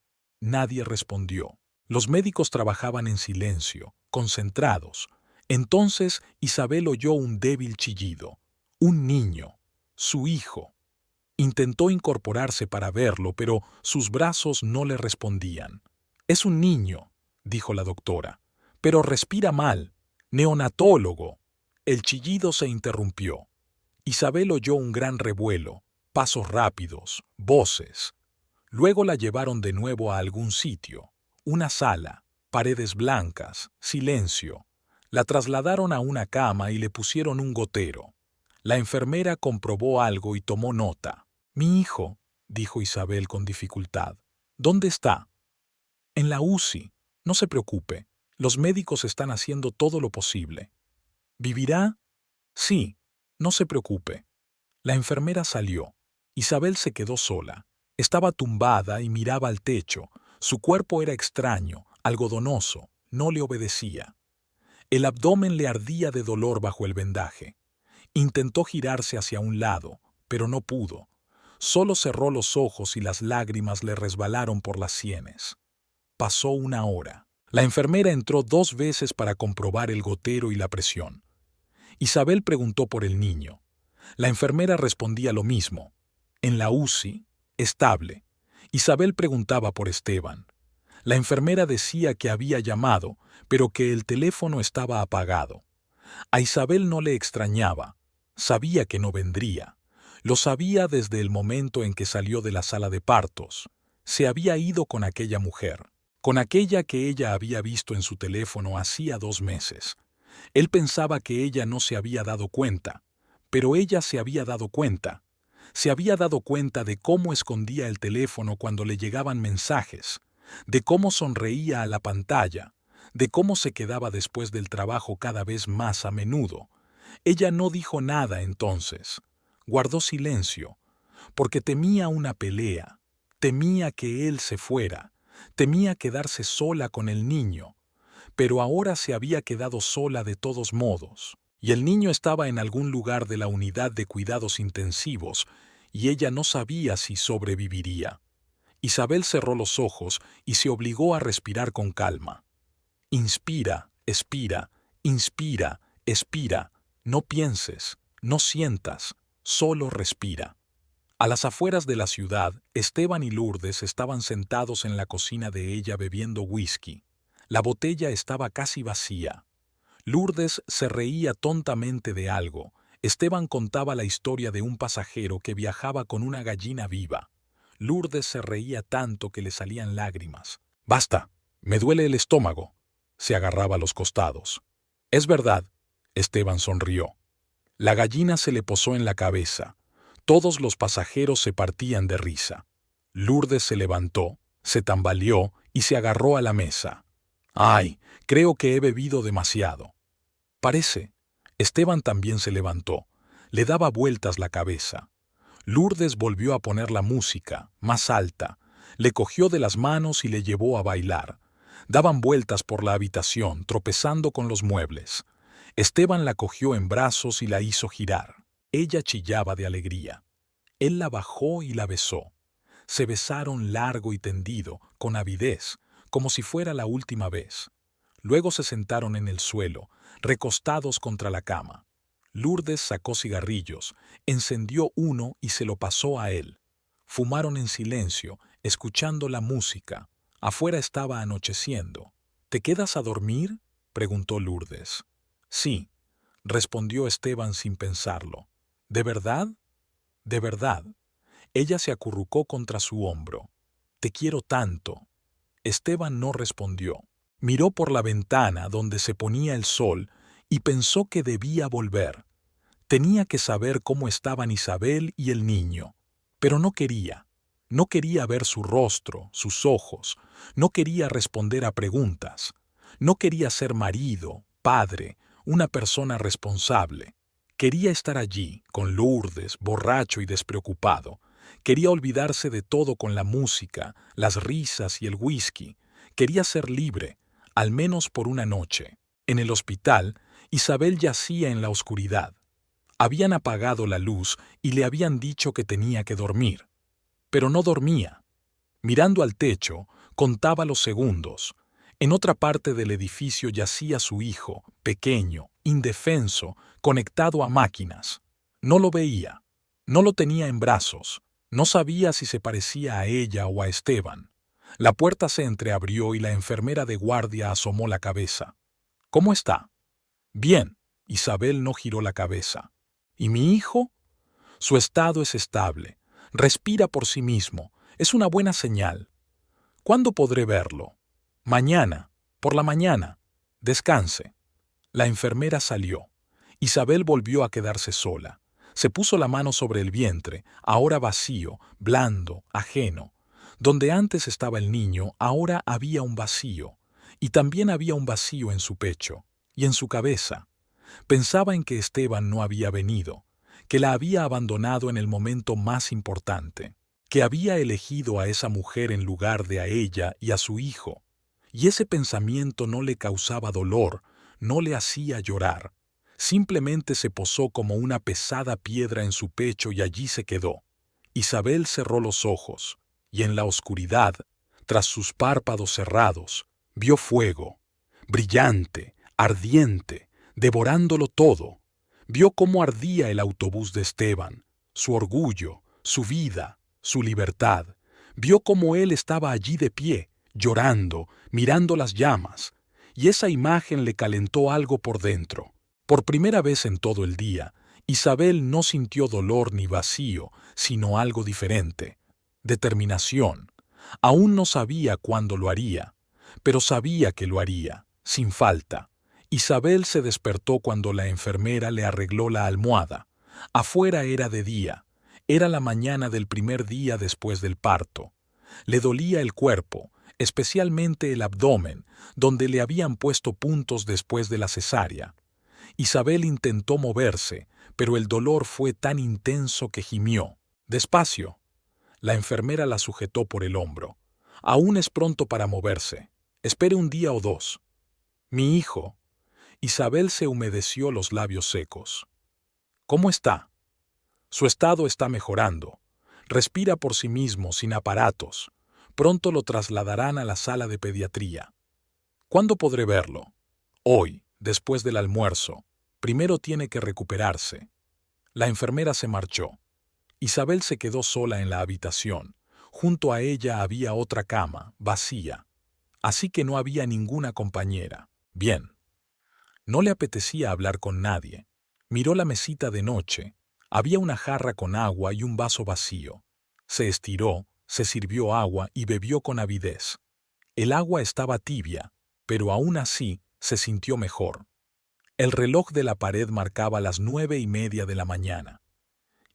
Nadie respondió. Los médicos trabajaban en silencio, concentrados. Entonces Isabel oyó un débil chillido. Un niño. Su hijo. Intentó incorporarse para verlo, pero sus brazos no le respondían. «Es un niño», dijo la doctora. «Pero respira mal. Neonatólogo». El chillido se interrumpió. Isabel oyó un gran revuelo, pasos rápidos, voces. Luego la llevaron de nuevo a algún sitio. Una sala, paredes blancas, silencio. La trasladaron a una cama y le pusieron un gotero. La enfermera comprobó algo y tomó nota. «Mi hijo», dijo Isabel con dificultad. «¿Dónde está?» «En la UCI. No se preocupe. Los médicos están haciendo todo lo posible». «¿Vivirá?» «Sí. No se preocupe». La enfermera salió. Isabel se quedó sola. Estaba tumbada y miraba al techo. Su cuerpo era extraño, algodonoso, no le obedecía. El abdomen le ardía de dolor bajo el vendaje. Intentó girarse hacia un lado, pero no pudo. Solo cerró los ojos y las lágrimas le resbalaron por las sienes. Pasó una hora. La enfermera entró 2 veces para comprobar el gotero y la presión. Isabel preguntó por el niño. La enfermera respondía lo mismo. En la UCI, estable. Isabel preguntaba por Esteban. La enfermera decía que había llamado, pero que el teléfono estaba apagado. A Isabel no le extrañaba. Sabía que no vendría. Lo sabía desde el momento en que salió de la sala de partos. Se había ido con aquella mujer, con aquella que ella había visto en su teléfono hacía 2 meses. Él pensaba que ella no se había dado cuenta, pero ella se había dado cuenta. Se había dado cuenta de cómo escondía el teléfono cuando le llegaban mensajes, de cómo sonreía a la pantalla, de cómo se quedaba después del trabajo cada vez más a menudo. Ella no dijo nada entonces. Guardó silencio. porque temía una pelea, temía que él se fuera, temía quedarse sola con el niño, pero ahora se había quedado sola de todos modos, y el niño estaba en algún lugar de la unidad de cuidados intensivos, y ella no sabía si sobreviviría. Isabel cerró los ojos y se obligó a respirar con calma. Inspira, expira, inspira, expira. No pienses, no sientas, solo respira. A las afueras de la ciudad, Esteban y Lourdes estaban sentados en la cocina de ella bebiendo whisky. La botella estaba casi vacía. Lourdes se reía tontamente de algo. Esteban contaba la historia de un pasajero que viajaba con una gallina viva. Lourdes se reía tanto que le salían lágrimas. «Basta, me duele el estómago». Se agarraba a los costados. «Es verdad», Esteban sonrió. La gallina se le posó en la cabeza. Todos los pasajeros se partían de risa. Lourdes se levantó, se tambaleó y se agarró a la mesa. «Ay, creo que he bebido demasiado». «Parece». Esteban también se levantó. Le daba vueltas la cabeza. Lourdes volvió a poner la música, más alta. Le cogió de las manos y le llevó a bailar. Daban vueltas por la habitación, tropezando con los muebles. Esteban la cogió en brazos y la hizo girar. Ella chillaba de alegría. Él la bajó y la besó. Se besaron largo y tendido, con avidez, como si fuera la última vez. Luego se sentaron en el suelo, recostados contra la cama. Lourdes sacó cigarrillos, encendió uno y se lo pasó a él. Fumaron en silencio, escuchando la música. Afuera estaba anocheciendo. «¿Te quedas a dormir?», preguntó Lourdes. «Sí», respondió Esteban sin pensarlo. «¿De verdad?». «De verdad». Ella se acurrucó contra su hombro. «Te quiero tanto». Esteban no respondió. Miró por la ventana donde se ponía el sol y pensó que debía volver. Tenía que saber cómo estaban Isabel y el niño, pero no quería. No quería ver su rostro, sus ojos, no quería responder a preguntas, no quería ser marido, padre, una persona responsable. Quería estar allí, con Lourdes, borracho y despreocupado. Quería olvidarse de todo con la música, las risas y el whisky. Quería ser libre, al menos por una noche. En el hospital, Isabel yacía en la oscuridad. Habían apagado la luz y le habían dicho que tenía que dormir. Pero no dormía. Mirando al techo, contaba los segundos. En otra parte del edificio yacía su hijo, pequeño, indefenso, conectado a máquinas. No lo veía. No lo tenía en brazos. No sabía si se parecía a ella o a Esteban. La puerta se entreabrió y la enfermera de guardia asomó la cabeza. «¿Cómo está?». «Bien». Isabel no giró la cabeza. «¿Y mi hijo?». «Su estado es estable. Respira por sí mismo. Es una buena señal». «¿Cuándo podré verlo?». «Mañana, por la mañana. Descanse». La enfermera salió. Isabel volvió a quedarse sola. Se puso la mano sobre el vientre, ahora vacío, blando, ajeno. Donde antes estaba el niño, ahora había un vacío. Y también había un vacío en su pecho y en su cabeza. Pensaba en que Esteban no había venido, que la había abandonado en el momento más importante, que había elegido a esa mujer en lugar de a ella y a su hijo. Y ese pensamiento no le causaba dolor, no le hacía llorar. Simplemente se posó como una pesada piedra en su pecho y allí se quedó. Isabel cerró los ojos, y en la oscuridad, tras sus párpados cerrados, vio fuego, brillante, ardiente, devorándolo todo. Vio cómo ardía el autobús de Esteban, su orgullo, su vida, su libertad. Vio cómo él estaba allí de pie, llorando, mirando las llamas, y esa imagen le calentó algo por dentro. Por primera vez en todo el día, Isabel no sintió dolor ni vacío, sino algo diferente. Determinación. Aún no sabía cuándo lo haría, pero sabía que lo haría, sin falta. Isabel se despertó cuando la enfermera le arregló la almohada. Afuera era de día. Era la mañana del primer día después del parto. Le dolía el cuerpo, especialmente el abdomen, donde le habían puesto puntos después de la cesárea. Isabel intentó moverse, pero el dolor fue tan intenso que gimió. Despacio. La enfermera la sujetó por el hombro. Aún es pronto para moverse. Espere un día o dos. Mi hijo. Isabel se humedeció los labios secos. ¿Cómo está? Su estado está mejorando. Respira por sí mismo, sin aparatos. Pronto lo trasladarán a la sala de pediatría. ¿Cuándo podré verlo? Hoy, después del almuerzo. Primero tiene que recuperarse. La enfermera se marchó. Isabel se quedó sola en la habitación. Junto a ella había otra cama, vacía. Así que no había ninguna compañera. Bien. No le apetecía hablar con nadie. Miró la mesita de noche. Había una jarra con agua y un vaso vacío. Se estiró, se sirvió agua y bebió con avidez. El agua estaba tibia, pero aún así se sintió mejor. El reloj de la pared marcaba las 9:30 de la mañana.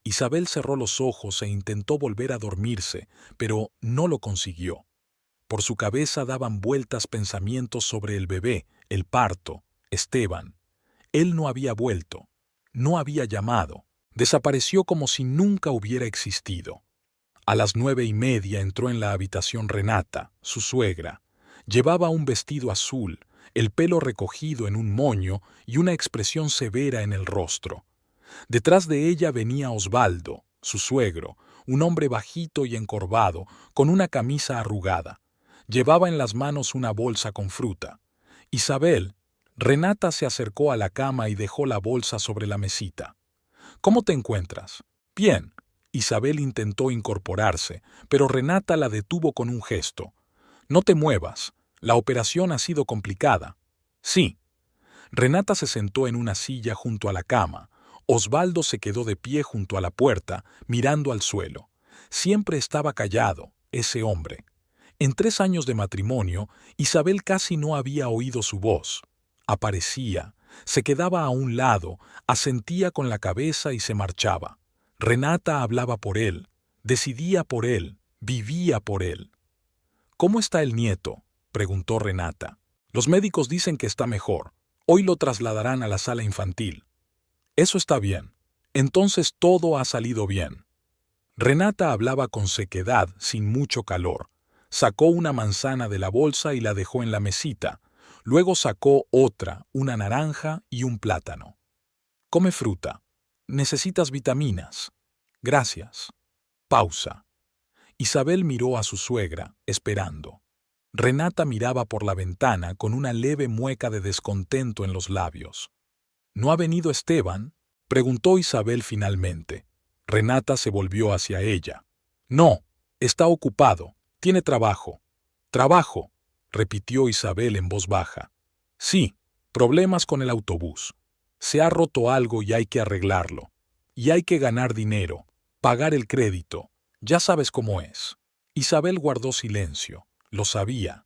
Isabel cerró los ojos e intentó volver a dormirse, pero no lo consiguió. Por su cabeza daban vueltas pensamientos sobre el bebé, el parto, Esteban. Él no había vuelto, no había llamado, desapareció como si nunca hubiera existido. A las 9:30 entró en la habitación Renata, su suegra. Llevaba un vestido azul, el pelo recogido en un moño y una expresión severa en el rostro. Detrás de ella venía Osvaldo, su suegro, un hombre bajito y encorvado, con una camisa arrugada. Llevaba en las manos una bolsa con fruta. Isabel, Renata se acercó a la cama y dejó la bolsa sobre la mesita. ¿Cómo te encuentras? Bien. Isabel intentó incorporarse, pero Renata la detuvo con un gesto. No te muevas. La operación ha sido complicada. Sí. Renata se sentó en una silla junto a la cama. Osvaldo se quedó de pie junto a la puerta, mirando al suelo. Siempre estaba callado, ese hombre. En 3 años de matrimonio, Isabel casi no había oído su voz. Aparecía, se quedaba a un lado, asentía con la cabeza y se marchaba. Renata hablaba por él, decidía por él, vivía por él. ¿Cómo está el nieto?, preguntó Renata. Los médicos dicen que está mejor. Hoy lo trasladarán a la sala infantil. Eso está bien. Entonces todo ha salido bien. Renata hablaba con sequedad, sin mucho calor. Sacó una manzana de la bolsa y la dejó en la mesita. Luego sacó otra, una naranja y un plátano. Come fruta. Necesitas vitaminas. Gracias. Pausa. Isabel miró a su suegra, esperando. Renata miraba por la ventana con una leve mueca de descontento en los labios. ¿No ha venido Esteban?, preguntó Isabel finalmente. Renata se volvió hacia ella. No, está ocupado. Tiene trabajo. Trabajo, repitió Isabel en voz baja. Sí, problemas con el autobús. Se ha roto algo y hay que arreglarlo. Y hay que ganar dinero, pagar el crédito. Ya sabes cómo es. Isabel guardó silencio. Lo sabía.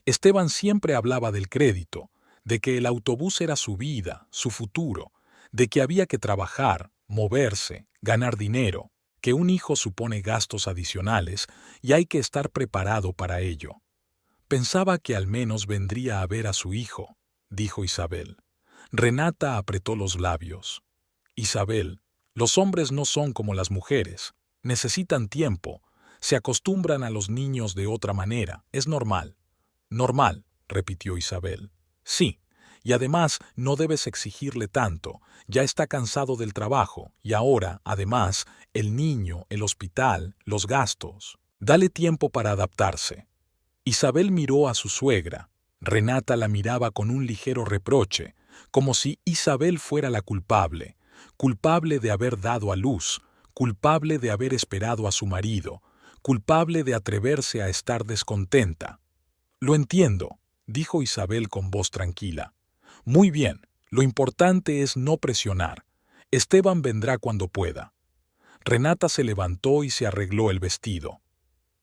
Esteban siempre hablaba del crédito, de que el autobús era su vida, su futuro, de que había que trabajar, moverse, ganar dinero, que un hijo supone gastos adicionales y hay que estar preparado para ello. Pensaba que al menos vendría a ver a su hijo, dijo Isabel. Renata apretó los labios. Isabel, los hombres no son como las mujeres, necesitan tiempo, se acostumbran a los niños de otra manera, es normal. Normal, repitió Isabel. Sí, y además no debes exigirle tanto, ya está cansado del trabajo, y ahora, además, el niño, el hospital, los gastos. Dale tiempo para adaptarse. Isabel miró a su suegra. Renata la miraba con un ligero reproche, como si Isabel fuera la culpable, culpable de haber dado a luz, culpable de haber esperado a su marido, culpable de atreverse a estar descontenta. Lo entiendo, dijo Isabel con voz tranquila. Muy bien, lo importante es no presionar. Esteban vendrá cuando pueda. Renata se levantó y se arregló el vestido.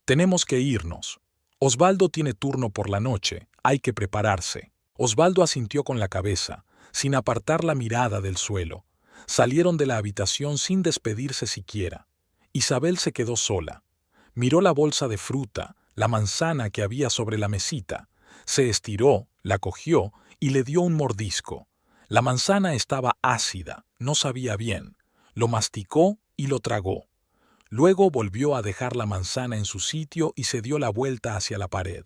Tenemos que irnos. Osvaldo tiene turno por la noche, hay que prepararse. Osvaldo asintió con la cabeza, sin apartar la mirada del suelo. Salieron de la habitación sin despedirse siquiera. Isabel se quedó sola. Miró la bolsa de fruta, la manzana que había sobre la mesita. Se estiró, la cogió y le dio un mordisco. La manzana estaba ácida, no sabía bien. Lo masticó y lo tragó. Luego volvió a dejar la manzana en su sitio y se dio la vuelta hacia la pared.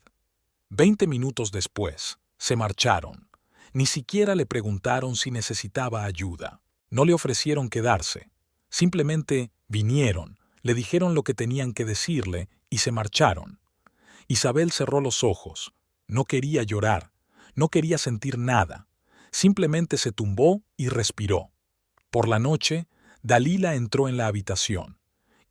20 minutos después, se marcharon. Ni siquiera le preguntaron si necesitaba ayuda. No le ofrecieron quedarse. Simplemente vinieron, le dijeron lo que tenían que decirle y se marcharon. Isabel cerró los ojos. No quería llorar, no quería sentir nada. Simplemente se tumbó y respiró. Por la noche, Dalila entró en la habitación.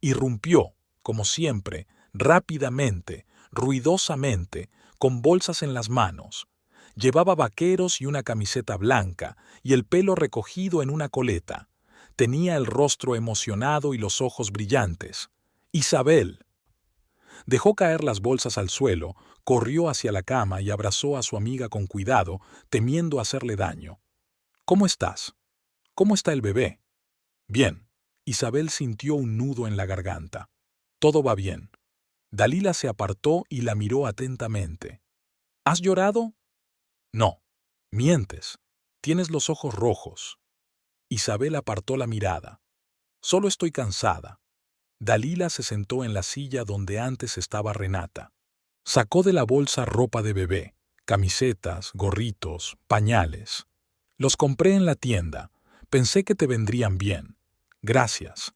Irrumpió, como siempre, rápidamente, ruidosamente, con bolsas en las manos. Llevaba vaqueros y una camiseta blanca, y el pelo recogido en una coleta. Tenía el rostro emocionado y los ojos brillantes. Isabel. Dejó caer las bolsas al suelo, corrió hacia la cama y abrazó a su amiga con cuidado, temiendo hacerle daño. ¿Cómo estás? ¿Cómo está el bebé? Bien. Isabel sintió un nudo en la garganta. Todo va bien. Dalila se apartó y la miró atentamente. ¿Has llorado? No. Mientes. Tienes los ojos rojos. Isabel apartó la mirada. Solo estoy cansada. Dalila se sentó en la silla donde antes estaba Renata. Sacó de la bolsa ropa de bebé, camisetas, gorritos, pañales. Los compré en la tienda. Pensé que te vendrían bien. Gracias.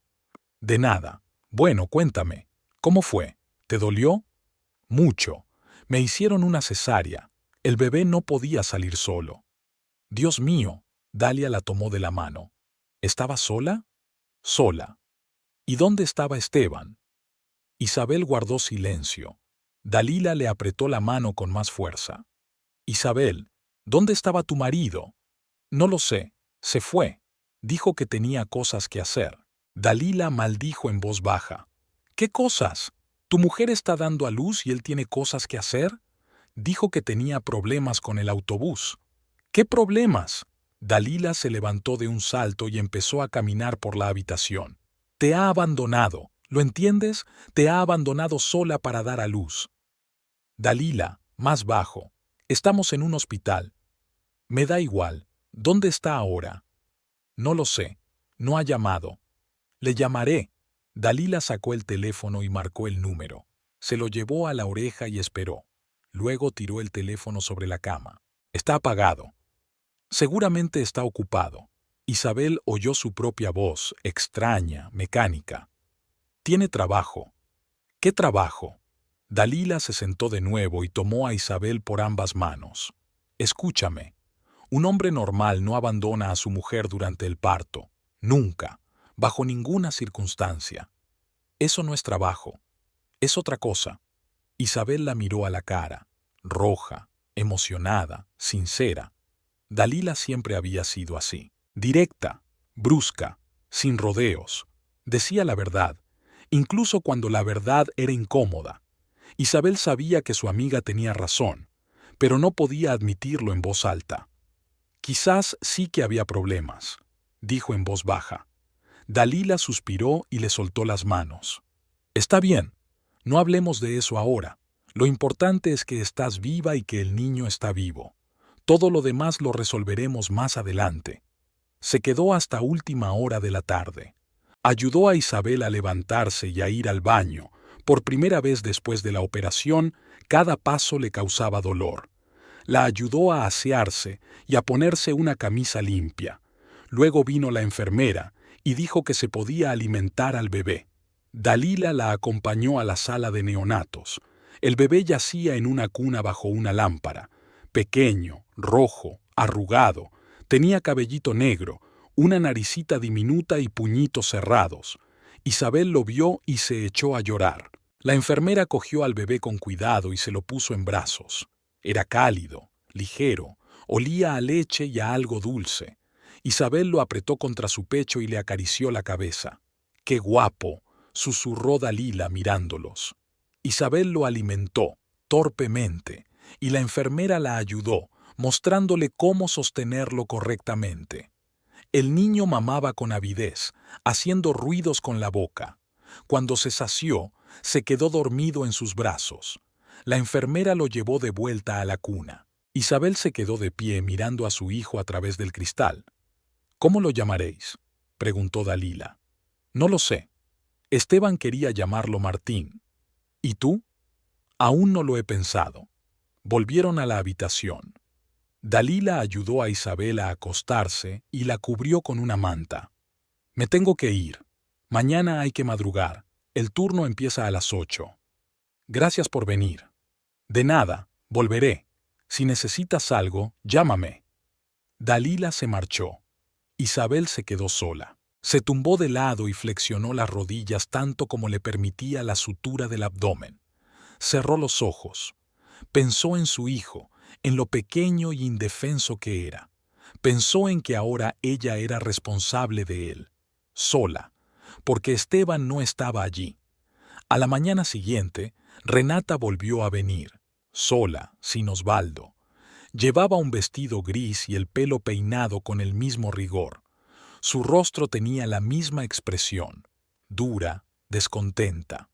De nada. Bueno, cuéntame. ¿Cómo fue? ¿Te dolió? Mucho. Me hicieron una cesárea. El bebé no podía salir solo. Dios mío. Dalia la tomó de la mano. ¿Estaba sola? Sola. ¿Y dónde estaba Esteban? Isabel guardó silencio. Dalila le apretó la mano con más fuerza. Isabel, ¿dónde estaba tu marido? No lo sé. Se fue. Dijo que tenía cosas que hacer. Dalila maldijo en voz baja. ¿Qué cosas? ¿Tu mujer está dando a luz y él tiene cosas que hacer? Dijo que tenía problemas con el autobús. ¿Qué problemas? Dalila se levantó de un salto y empezó a caminar por la habitación. Te ha abandonado, ¿lo entiendes? Te ha abandonado sola para dar a luz. Dalila, más bajo. Estamos en un hospital. Me da igual. ¿Dónde está ahora? No lo sé. No ha llamado. Le llamaré. Dalila sacó el teléfono y marcó el número. Se lo llevó a la oreja y esperó. Luego tiró el teléfono sobre la cama. Está apagado. Seguramente está ocupado. Isabel oyó su propia voz, extraña, mecánica. Tiene trabajo. ¿Qué trabajo? Dalila se sentó de nuevo y tomó a Isabel por ambas manos. Escúchame. Un hombre normal no abandona a su mujer durante el parto. Nunca. Bajo ninguna circunstancia. Eso no es trabajo. Es otra cosa. Isabel la miró a la cara, roja, emocionada, sincera. Dalila siempre había sido así. Directa, brusca, sin rodeos. Decía la verdad, incluso cuando la verdad era incómoda. Isabel sabía que su amiga tenía razón, pero no podía admitirlo en voz alta. Quizás sí que había problemas, dijo en voz baja. Dalila suspiró y le soltó las manos. Está bien, no hablemos de eso ahora. Lo importante es que estás viva y que el niño está vivo. Todo lo demás lo resolveremos más adelante. Se quedó hasta última hora de la tarde. Ayudó a Isabel a levantarse y a ir al baño. Por primera vez después de la operación, cada paso le causaba dolor. La ayudó a asearse y a ponerse una camisa limpia. Luego vino la enfermera y dijo que se podía alimentar al bebé. Dalila la acompañó a la sala de neonatos. El bebé yacía en una cuna bajo una lámpara. Pequeño, rojo, arrugado, tenía cabellito negro, una naricita diminuta y puñitos cerrados. Isabel lo vio y se echó a llorar. La enfermera cogió al bebé con cuidado y se lo puso en brazos. Era cálido, ligero, olía a leche y a algo dulce. Isabel lo apretó contra su pecho y le acarició la cabeza. ¡Qué guapo!, susurró Dalila mirándolos. Isabel lo alimentó, torpemente, y la enfermera la ayudó, mostrándole cómo sostenerlo correctamente. El niño mamaba con avidez, haciendo ruidos con la boca. Cuando se sació, se quedó dormido en sus brazos. La enfermera lo llevó de vuelta a la cuna. Isabel se quedó de pie mirando a su hijo a través del cristal. ¿Cómo lo llamaréis?, preguntó Dalila. No lo sé. Esteban quería llamarlo Martín. ¿Y tú? Aún no lo he pensado. Volvieron a la habitación. Dalila ayudó a Isabel a acostarse y la cubrió con una manta. Me tengo que ir. Mañana hay que madrugar. El turno empieza a las 8. Gracias por venir. De nada, volveré. Si necesitas algo, llámame. Dalila se marchó. Isabel se quedó sola. Se tumbó de lado y flexionó las rodillas tanto como le permitía la sutura del abdomen. Cerró los ojos. Pensó en su hijo, en lo pequeño y indefenso que era. Pensó en que ahora ella era responsable de él, sola, porque Esteban no estaba allí. A la mañana siguiente, Renata volvió a venir, sola, sin Osvaldo. Llevaba un vestido gris y el pelo peinado con el mismo rigor. Su rostro tenía la misma expresión, dura, descontenta.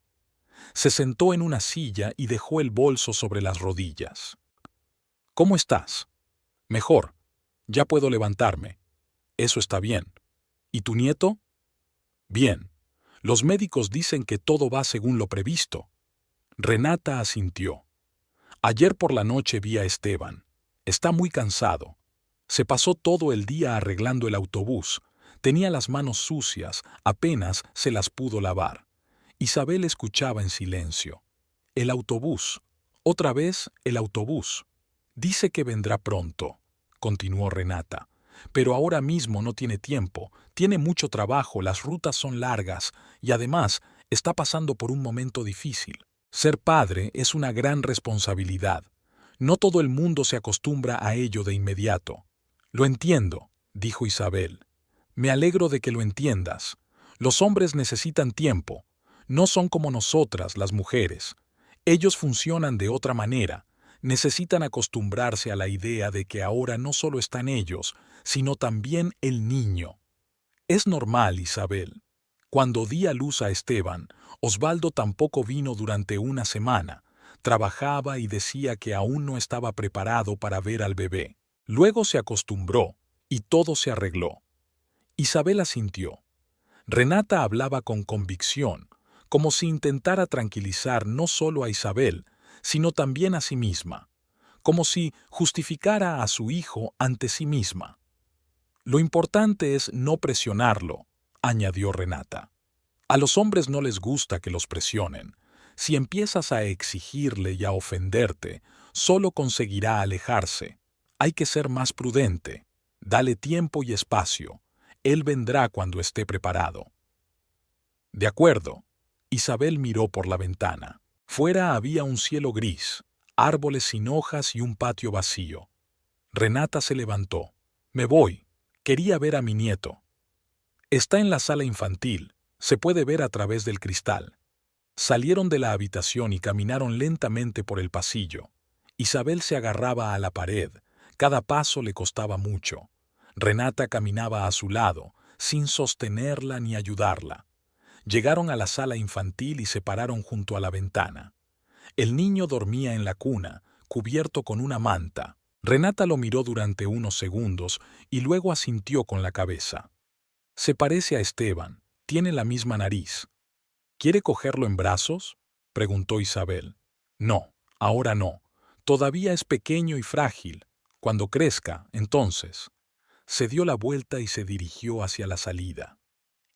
Se sentó en una silla y dejó el bolso sobre las rodillas. ¿Cómo estás? Mejor. Ya puedo levantarme. Eso está bien. ¿Y tu nieto? Bien. Los médicos dicen que todo va según lo previsto. Renata asintió. Ayer por la noche vi a Esteban. Está muy cansado. Se pasó todo el día arreglando el autobús. Tenía las manos sucias, apenas se las pudo lavar. Isabel escuchaba en silencio. El autobús. Otra vez el autobús. Dice que vendrá pronto, continuó Renata. Pero ahora mismo no tiene tiempo, tiene mucho trabajo, las rutas son largas y además está pasando por un momento difícil. Ser padre es una gran responsabilidad. No todo el mundo se acostumbra a ello de inmediato. Lo entiendo, dijo Isabel. Me alegro de que lo entiendas. Los hombres necesitan tiempo. No son como nosotras, las mujeres. Ellos funcionan de otra manera. Necesitan acostumbrarse a la idea de que ahora no solo están ellos, sino también el niño. Es normal, Isabel. Cuando di a luz a Esteban, Osvaldo tampoco vino durante una semana. Trabajaba y decía que aún no estaba preparado para ver al bebé. Luego se acostumbró y todo se arregló. Isabel asintió. Renata hablaba con convicción, como si intentara tranquilizar no solo a Isabel, sino también a sí misma, como si justificara a su hijo ante sí misma. Lo importante es no presionarlo, añadió Renata. A los hombres no les gusta que los presionen. Si empiezas a exigirle y a ofenderte, solo conseguirá alejarse. Hay que ser más prudente. Dale tiempo y espacio. Él vendrá cuando esté preparado. De acuerdo. Isabel miró por la ventana. Fuera había un cielo gris, árboles sin hojas y un patio vacío. Renata se levantó. Me voy. Quería ver a mi nieto. Está en la sala infantil. Se puede ver a través del cristal. Salieron de la habitación y caminaron lentamente por el pasillo. Isabel se agarraba a la pared. Cada paso le costaba mucho. Renata caminaba a su lado, sin sostenerla ni ayudarla. Llegaron a la sala infantil y se pararon junto a la ventana. El niño dormía en la cuna, cubierto con una manta. Renata lo miró durante unos segundos y luego asintió con la cabeza. Se parece a Esteban, tiene la misma nariz. ¿Quiere cogerlo en brazos?, preguntó Isabel. No, ahora no. Todavía es pequeño y frágil. Cuando crezca, entonces. Se dio la vuelta y se dirigió hacia la salida.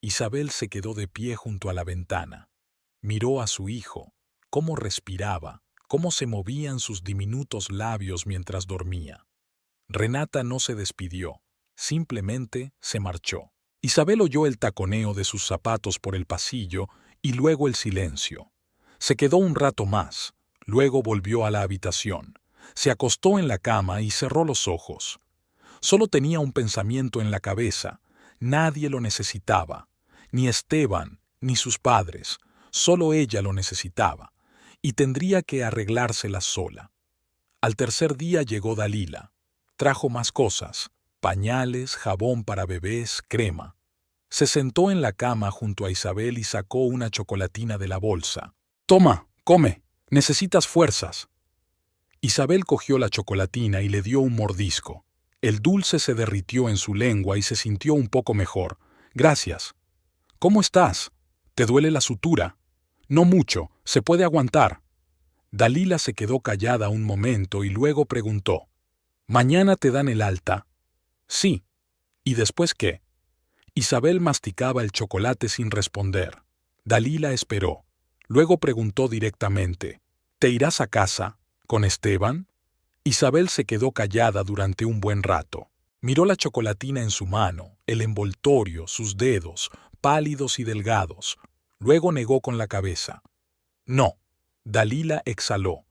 Isabel se quedó de pie junto a la ventana. Miró a su hijo, cómo respiraba, cómo se movían sus diminutos labios mientras dormía. Renata no se despidió, simplemente se marchó. Isabel oyó el taconeo de sus zapatos por el pasillo y luego el silencio. Se quedó un rato más, luego volvió a la habitación. Se acostó en la cama y cerró los ojos. Solo tenía un pensamiento en la cabeza. Nadie lo necesitaba, ni Esteban, ni sus padres. Solo ella lo necesitaba, y tendría que arreglársela sola. Al tercer día llegó Dalila. Trajo más cosas, pañales, jabón para bebés, crema. Se sentó en la cama junto a Isabel y sacó una chocolatina de la bolsa. «Toma, come, necesitas fuerzas». Isabel cogió la chocolatina y le dio un mordisco. El dulce se derritió en su lengua y se sintió un poco mejor. «Gracias». «¿Cómo estás?», ¿Te duele la sutura? No mucho, se puede aguantar. Dalila se quedó callada un momento y luego preguntó, ¿mañana te dan el alta? Sí. ¿Y después qué? Isabel masticaba el chocolate sin responder. Dalila esperó. Luego preguntó directamente, ¿te irás a casa? ¿Con Esteban? Isabel se quedó callada durante un buen rato. Miró la chocolatina en su mano, el envoltorio, sus dedos, pálidos y delgados. Luego negó con la cabeza. No. Dalila exhaló.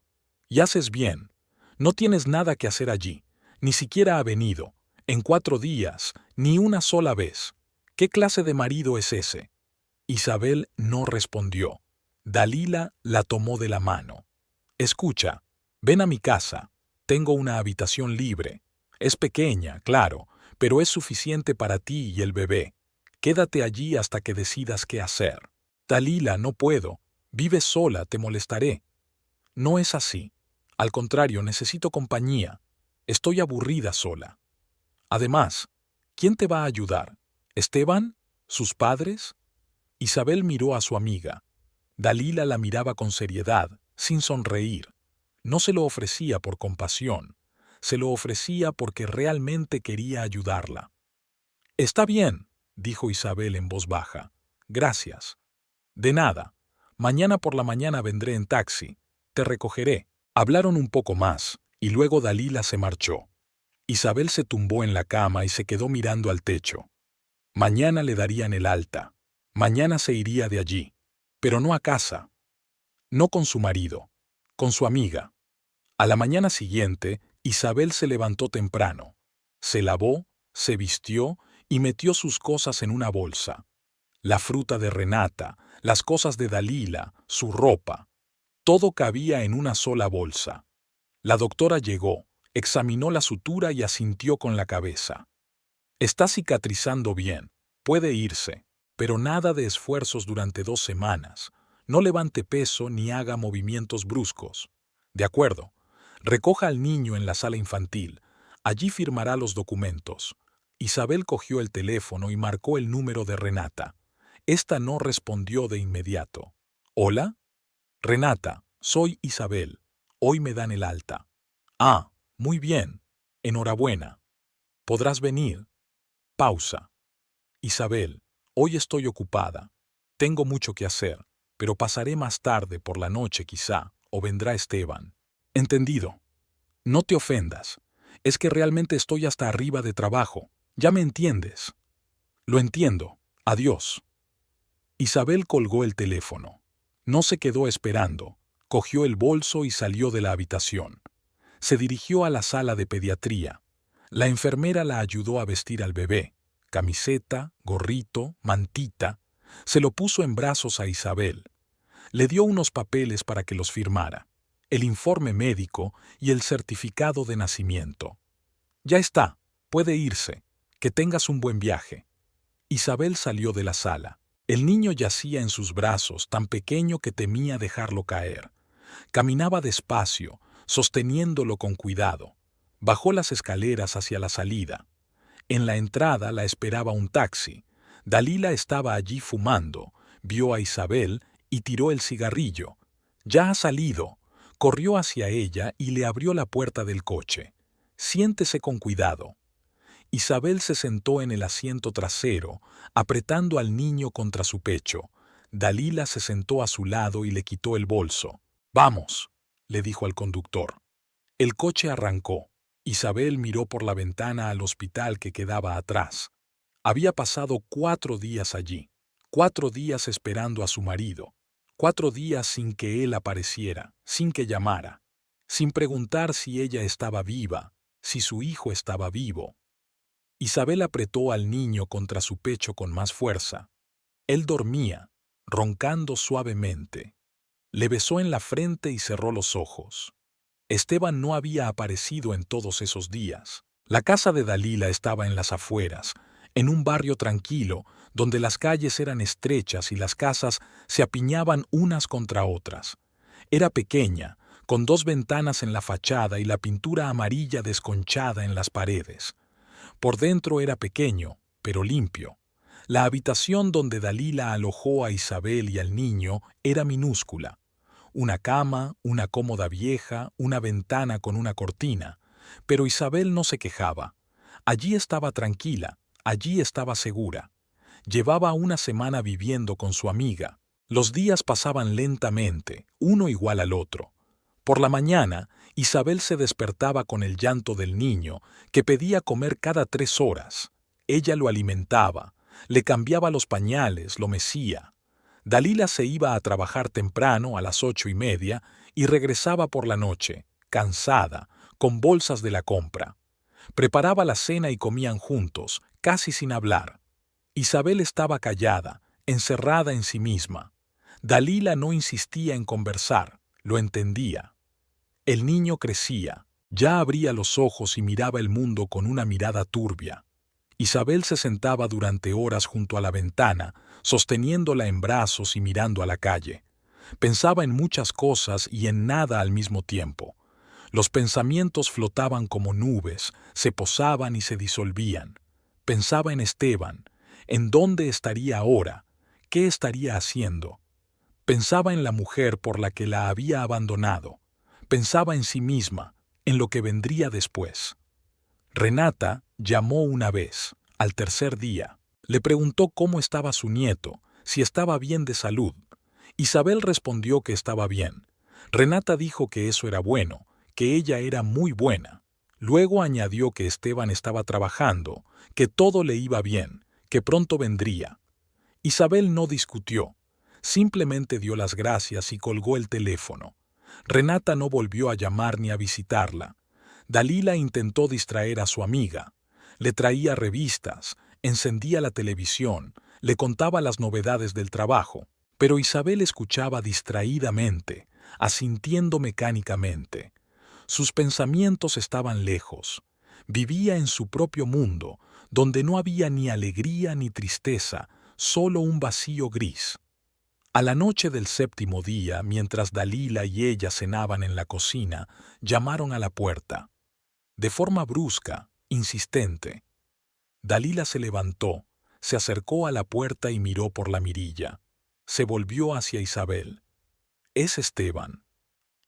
Y haces bien. No tienes nada que hacer allí. Ni siquiera ha venido. En 4 días, ni una sola vez. ¿Qué clase de marido es ese? Isabel no respondió. Dalila la tomó de la mano. Escucha, ven a mi casa. Tengo una habitación libre. Es pequeña, claro, pero es suficiente para ti y el bebé. Quédate allí hasta que decidas qué hacer. Dalila, no puedo. Vives sola, te molestaré. No es así. Al contrario, necesito compañía. Estoy aburrida sola. Además, ¿quién te va a ayudar? ¿Esteban? ¿Sus padres? Isabel miró a su amiga. Dalila la miraba con seriedad, sin sonreír. No se lo ofrecía por compasión, se lo ofrecía porque realmente quería ayudarla. Está bien, dijo Isabel en voz baja. Gracias. De nada. Mañana por la mañana vendré en taxi. Te recogeré. Hablaron un poco más, y luego Dalila se marchó. Isabel se tumbó en la cama y se quedó mirando al techo. Mañana le darían el alta. Mañana se iría de allí. Pero no a casa. No con su marido. Con su amiga. A la mañana siguiente, Isabel se levantó temprano. Se lavó, se vistió y metió sus cosas en una bolsa. La fruta de Renata, las cosas de Dalila, su ropa. Todo cabía en una sola bolsa. La doctora llegó, examinó la sutura y asintió con la cabeza. Está cicatrizando bien, puede irse, pero nada de esfuerzos durante 2 semanas. No levante peso ni haga movimientos bruscos. De acuerdo, recoja al niño en la sala infantil. Allí firmará los documentos. Isabel cogió el teléfono y marcó el número de Renata. Esta no respondió de inmediato. ¿Hola? Renata, soy Isabel. Hoy me dan el alta. Ah, muy bien. Enhorabuena. ¿Podrás venir? Pausa. Isabel, hoy estoy ocupada. Tengo mucho que hacer, pero pasaré más tarde por la noche quizá, o vendrá Esteban. Entendido. No te ofendas. Es que realmente estoy hasta arriba de trabajo. Ya me entiendes. Lo entiendo. Adiós. Isabel colgó el teléfono. No se quedó esperando. Cogió el bolso y salió de la habitación. Se dirigió a la sala de pediatría. La enfermera la ayudó a vestir al bebé. Camiseta, gorrito, mantita. Se lo puso en brazos a Isabel. Le dio unos papeles para que los firmara. El informe médico y el certificado de nacimiento. Ya está, puede irse. Que tengas un buen viaje. Isabel salió de la sala. El niño yacía en sus brazos, tan pequeño que temía dejarlo caer. Caminaba despacio, sosteniéndolo con cuidado. Bajó las escaleras hacia la salida. En la entrada la esperaba un taxi. Dalila estaba allí fumando, vio a Isabel y tiró el cigarrillo. «Ya ha salido». Corrió hacia ella y le abrió la puerta del coche. «Siéntese con cuidado». Isabel se sentó en el asiento trasero, apretando al niño contra su pecho. Dalila se sentó a su lado y le quitó el bolso. «Vamos», le dijo al conductor. El coche arrancó. Isabel miró por la ventana al hospital que quedaba atrás. Había pasado 4 días allí, 4 días esperando a su marido, 4 días sin que él apareciera, sin que llamara, sin preguntar si ella estaba viva, si su hijo estaba vivo. Isabel apretó al niño contra su pecho con más fuerza. Él dormía, roncando suavemente. Le besó en la frente y cerró los ojos. Esteban no había aparecido en todos esos días. La casa de Dalila estaba en las afueras, en un barrio tranquilo, donde las calles eran estrechas y las casas se apiñaban unas contra otras. Era pequeña, con 2 ventanas en la fachada y la pintura amarilla desconchada en las paredes. Por dentro era pequeño, pero limpio. La habitación donde Dalila alojó a Isabel y al niño era minúscula. Una cama, una cómoda vieja, una ventana con una cortina. Pero Isabel no se quejaba. Allí estaba tranquila, allí estaba segura. Llevaba una semana viviendo con su amiga. Los días pasaban lentamente, uno igual al otro. Por la mañana, Isabel se despertaba con el llanto del niño, que pedía comer cada 3 horas. Ella lo alimentaba, le cambiaba los pañales, lo mecía. Dalila se iba a trabajar temprano a las 8:30 y regresaba por la noche, cansada, con bolsas de la compra. Preparaba la cena y comían juntos, casi sin hablar. Isabel estaba callada, encerrada en sí misma. Dalila no insistía en conversar, lo entendía. El niño crecía, ya abría los ojos y miraba el mundo con una mirada turbia. Isabel se sentaba durante horas junto a la ventana, sosteniéndola en brazos y mirando a la calle. Pensaba en muchas cosas y en nada al mismo tiempo. Los pensamientos flotaban como nubes, se posaban y se disolvían. Pensaba en Esteban, en dónde estaría ahora, qué estaría haciendo. Pensaba en la mujer por la que la había abandonado. Pensaba en sí misma, en lo que vendría después. Renata llamó una vez, al tercer día. Le preguntó cómo estaba su nieto, si estaba bien de salud. Isabel respondió que estaba bien. Renata dijo que eso era bueno, que ella era muy buena. Luego añadió que Esteban estaba trabajando, que todo le iba bien, que pronto vendría. Isabel no discutió, simplemente dio las gracias y colgó el teléfono. Renata no volvió a llamar ni a visitarla. Dalila intentó distraer a su amiga. Le traía revistas, encendía la televisión, le contaba las novedades del trabajo, pero Isabel escuchaba distraídamente, asintiendo mecánicamente. Sus pensamientos estaban lejos. Vivía en su propio mundo, donde no había ni alegría ni tristeza, solo un vacío gris. A la noche del 7.º día, mientras Dalila y ella cenaban en la cocina, llamaron a la puerta. De forma brusca, insistente. Dalila se levantó, se acercó a la puerta y miró por la mirilla. Se volvió hacia Isabel. «Es Esteban».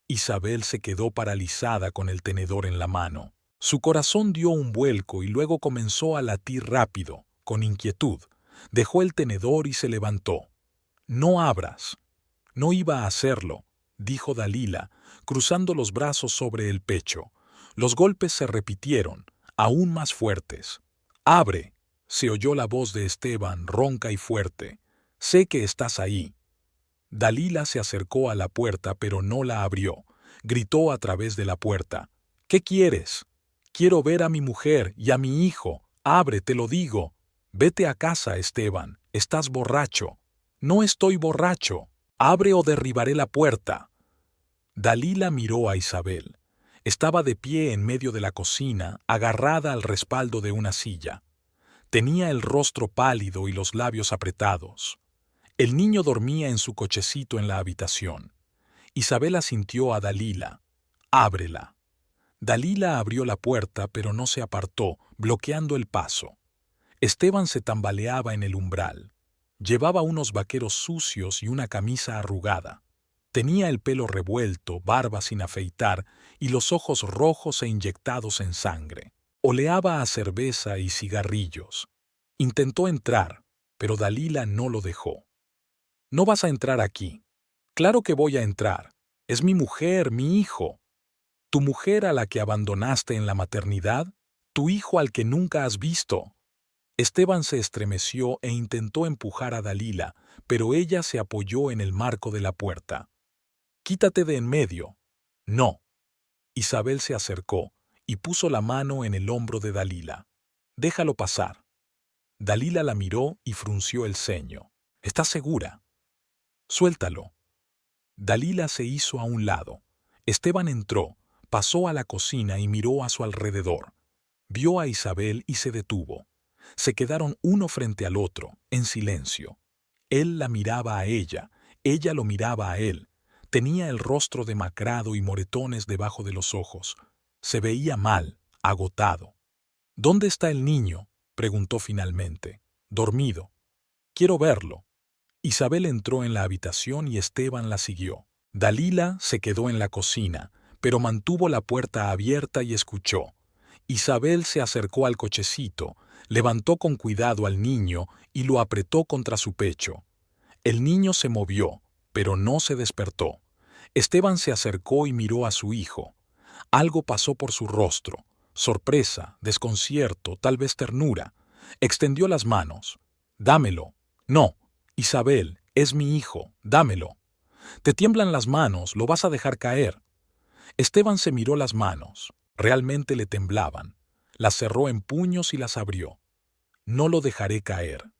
Isabel se quedó paralizada con el tenedor en la mano. Su corazón dio un vuelco y luego comenzó a latir rápido, con inquietud. Dejó el tenedor y se levantó. «No abras». «No iba a hacerlo», dijo Dalila, cruzando los brazos sobre el pecho. Los golpes se repitieron, aún más fuertes. «Abre», se oyó la voz de Esteban, ronca y fuerte. «Sé que estás ahí». Dalila se acercó a la puerta pero no la abrió. Gritó a través de la puerta. «¿Qué quieres?» «Quiero ver a mi mujer y a mi hijo. Abre, te lo digo». «Vete a casa, Esteban. Estás borracho». «No estoy borracho. Abre o derribaré la puerta». Dalila miró a Isabel. Estaba de pie en medio de la cocina, agarrada al respaldo de una silla. Tenía el rostro pálido y los labios apretados. El niño dormía en su cochecito en la habitación. Isabel asintió a Dalila. «Ábrela». Dalila abrió la puerta, pero no se apartó, bloqueando el paso. Esteban se tambaleaba en el umbral. Llevaba unos vaqueros sucios y una camisa arrugada. Tenía el pelo revuelto, barba sin afeitar y los ojos rojos e inyectados en sangre. Oleaba a cerveza y cigarrillos. Intentó entrar, pero Dalila no lo dejó. «No vas a entrar aquí». «Claro que voy a entrar. Es mi mujer, mi hijo». «¿Tu mujer a la que abandonaste en la maternidad? ¿Tu hijo al que nunca has visto?» Esteban se estremeció e intentó empujar a Dalila, pero ella se apoyó en el marco de la puerta. «Quítate de en medio». «No». Isabel se acercó y puso la mano en el hombro de Dalila. «Déjalo pasar». Dalila la miró y frunció el ceño. «¿Estás segura?» «Suéltalo». Dalila se hizo a un lado. Esteban entró, pasó a la cocina y miró a su alrededor. Vio a Isabel y se detuvo. Se quedaron uno frente al otro, en silencio. Él la miraba a ella lo miraba a él. Tenía el rostro demacrado y moretones debajo de los ojos. Se veía mal, agotado. «¿Dónde está el niño?», preguntó finalmente. «Dormido». Quiero verlo. Isabel entró en la habitación y Esteban la siguió. Dalila se quedó en la cocina, pero mantuvo la puerta abierta y escuchó. Isabel se acercó al cochecito, levantó con cuidado al niño y lo apretó contra su pecho. El niño se movió, pero no se despertó. Esteban se acercó y miró a su hijo. Algo pasó por su rostro. Sorpresa, desconcierto, tal vez ternura. Extendió las manos. «Dámelo». «No, Isabel, es mi hijo, dámelo». «Te tiemblan las manos, lo vas a dejar caer». Esteban se miró las manos. Realmente le temblaban. Las cerró en puños y las abrió. «No lo dejaré caer».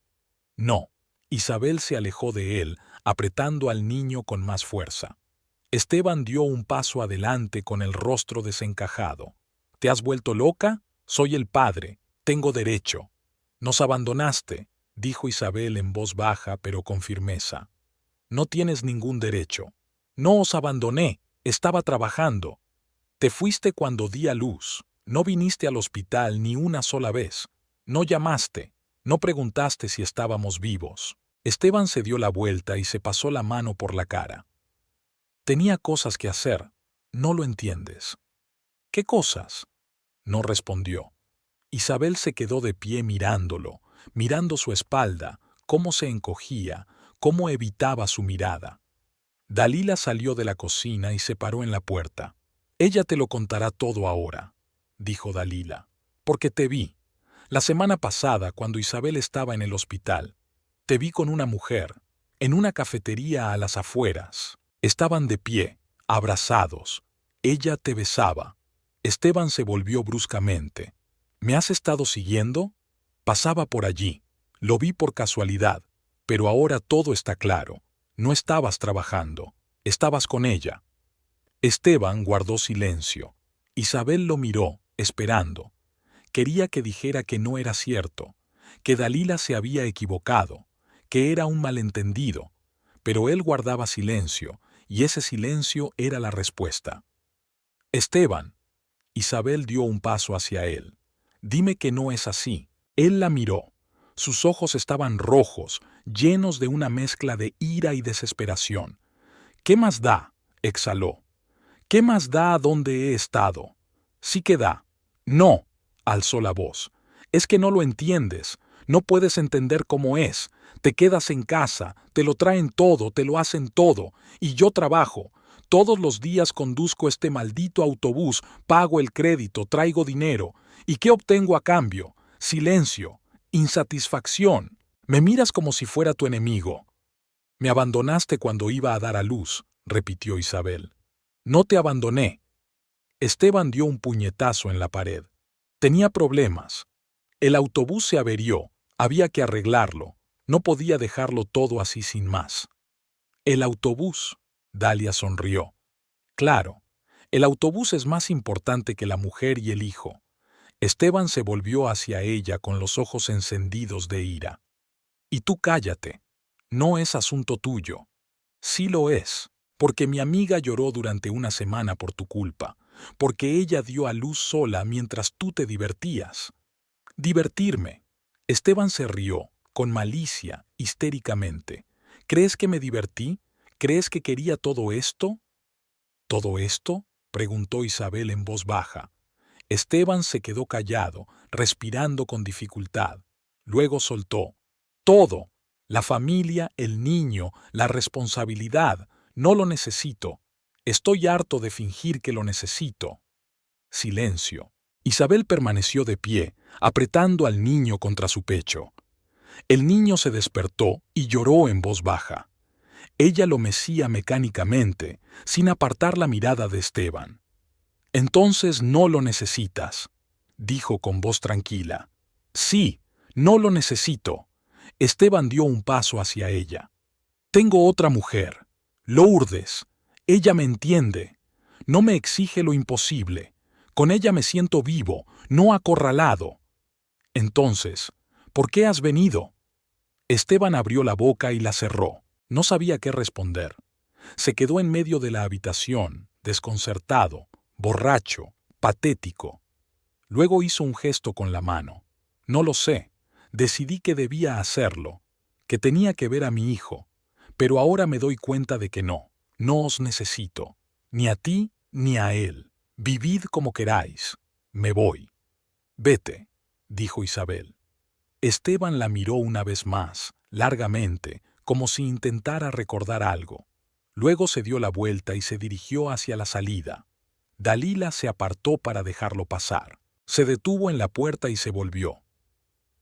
«No». Isabel se alejó de él, apretando al niño con más fuerza. Esteban dio un paso adelante con el rostro desencajado. «¿Te has vuelto loca? Soy el padre. Tengo derecho». «Nos abandonaste», dijo Isabel en voz baja pero con firmeza. «No tienes ningún derecho». «No os abandoné. Estaba trabajando». «Te fuiste cuando di a luz. No viniste al hospital ni una sola vez. No llamaste. No preguntaste si estábamos vivos». Esteban se dio la vuelta y se pasó la mano por la cara. «Tenía cosas que hacer. No lo entiendes». «¿Qué cosas?». No respondió. Isabel se quedó de pie mirándolo, mirando su espalda, cómo se encogía, cómo evitaba su mirada. Dalila salió de la cocina y se paró en la puerta. «Ella te lo contará todo ahora», dijo Dalila, «porque te vi. La semana pasada, cuando Isabel estaba en el hospital, te vi con una mujer, en una cafetería a las afueras. Estaban de pie, abrazados. Ella te besaba». Esteban se volvió bruscamente. «¿Me has estado siguiendo?». «Pasaba por allí. Lo vi por casualidad. Pero ahora todo está claro. No estabas trabajando. Estabas con ella». Esteban guardó silencio. Isabel lo miró, esperando. Quería que dijera que no era cierto, que Dalila se había equivocado, que era un malentendido. Pero él guardaba silencio, y ese silencio era la respuesta. «Esteban». Isabel dio un paso hacia él. «Dime que no es así». Él la miró. Sus ojos estaban rojos, llenos de una mezcla de ira y desesperación. «¿Qué más da?», exhaló. «¿Qué más da a dónde he estado?». «Sí que da». «No», alzó la voz. «Es que no lo entiendes. No puedes entender cómo es. Te quedas en casa, te lo traen todo, te lo hacen todo. Y yo trabajo. Todos los días conduzco este maldito autobús, pago el crédito, traigo dinero. ¿Y qué obtengo a cambio? Silencio, insatisfacción. Me miras como si fuera tu enemigo». «Me abandonaste cuando iba a dar a luz», repitió Isabel. «No te abandoné». Esteban dio un puñetazo en la pared. Tenía problemas. El autobús se averió, había que arreglarlo. No podía dejarlo todo así sin más. «El autobús», Dalia sonrió. «Claro, el autobús es más importante que la mujer y el hijo». Esteban se volvió hacia ella con los ojos encendidos de ira. «Y tú cállate. No es asunto tuyo». «Sí lo es, porque mi amiga lloró durante una semana por tu culpa, porque ella dio a luz sola mientras tú te divertías». «Divertirme». Esteban se rió, con malicia, histéricamente. «¿Crees que me divertí? ¿Crees que quería todo esto?». «¿Todo esto?», preguntó Isabel en voz baja. Esteban se quedó callado, respirando con dificultad. Luego soltó. «Todo. La familia, el niño, la responsabilidad. No lo necesito. Estoy harto de fingir que lo necesito». Silencio. Isabel permaneció de pie, apretando al niño contra su pecho. El niño se despertó y lloró en voz baja. Ella lo mecía mecánicamente, sin apartar la mirada de Esteban. «Entonces no lo necesitas», dijo con voz tranquila. «Sí, no lo necesito». Esteban dio un paso hacia ella. «Tengo otra mujer, Lourdes. Ella me entiende. No me exige lo imposible. Con ella me siento vivo, no acorralado». «Entonces, ¿por qué has venido?». Esteban abrió la boca y la cerró. No sabía qué responder. Se quedó en medio de la habitación, desconcertado, borracho, patético. Luego hizo un gesto con la mano. «No lo sé. Decidí que debía hacerlo. que tenía que ver a mi hijo, pero ahora me doy cuenta de que no os necesito, ni a ti ni a él. Vivid como queráis. Me voy. Vete, dijo Isabel. Esteban la miró una vez más, largamente, como si intentara recordar algo. Luego se dio la vuelta y se dirigió hacia la salida. Dalila se apartó para dejarlo pasar. Se detuvo en la puerta y se volvió.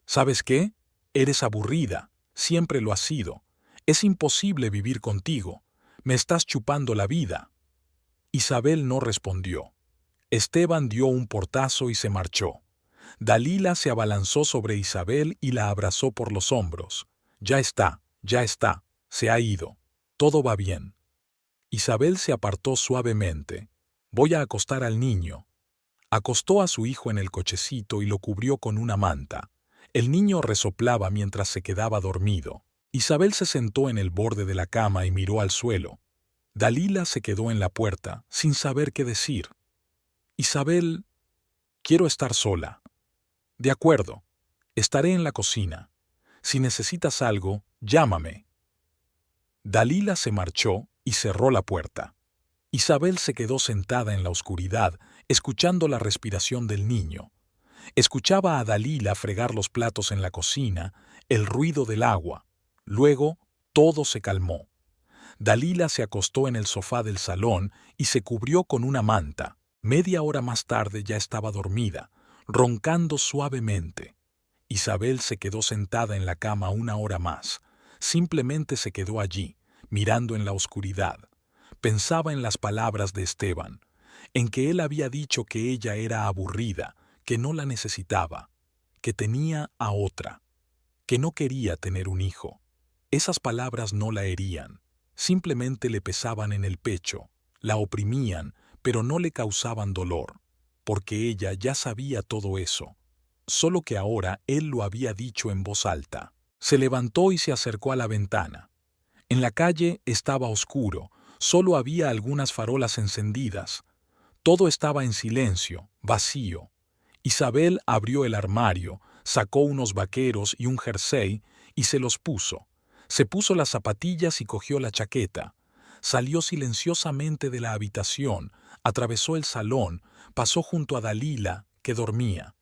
¿Sabes qué? Eres aburrida, siempre lo has sido. Es imposible vivir contigo. Me estás chupando la vida. Isabel no respondió. Esteban dio un portazo y se marchó. Dalila se abalanzó sobre Isabel y la abrazó por los hombros. Ya está, se ha ido. Todo va bien. Isabel se apartó suavemente. Voy a acostar al niño. Acostó a su hijo en el cochecito y lo cubrió con una manta. El niño resoplaba mientras se quedaba dormido. Isabel se sentó en el borde de la cama y miró al suelo. Dalila se quedó en la puerta, sin saber qué decir. Isabel, quiero estar sola. De acuerdo, estaré en la cocina. Si necesitas algo, llámame. Dalila se marchó y cerró la puerta. Isabel se quedó sentada en la oscuridad, escuchando la respiración del niño. Escuchaba a Dalila fregar los platos en la cocina, el ruido del agua. Luego, todo se calmó. Dalila se acostó en el sofá del salón y se cubrió con una manta. Media hora más tarde ya estaba dormida, roncando suavemente. Isabel se quedó sentada en la cama una hora más. Simplemente se quedó allí, mirando en la oscuridad. Pensaba en las palabras de Esteban, en que él había dicho que ella era aburrida, que no la necesitaba, que tenía a otra, que no quería tener un hijo. Esas palabras no la herían, simplemente le pesaban en el pecho, la oprimían, pero no le causaban dolor, porque ella ya sabía todo eso, solo que ahora él lo había dicho en voz alta. Se levantó y se acercó a la ventana. En la calle estaba oscuro, solo había algunas farolas encendidas. Todo estaba en silencio, vacío. Isabel abrió el armario, sacó unos vaqueros y un jersey y se los puso. Se puso las zapatillas y cogió la chaqueta. Salió silenciosamente de la habitación, atravesó el salón, pasó junto a Dalila, que dormía.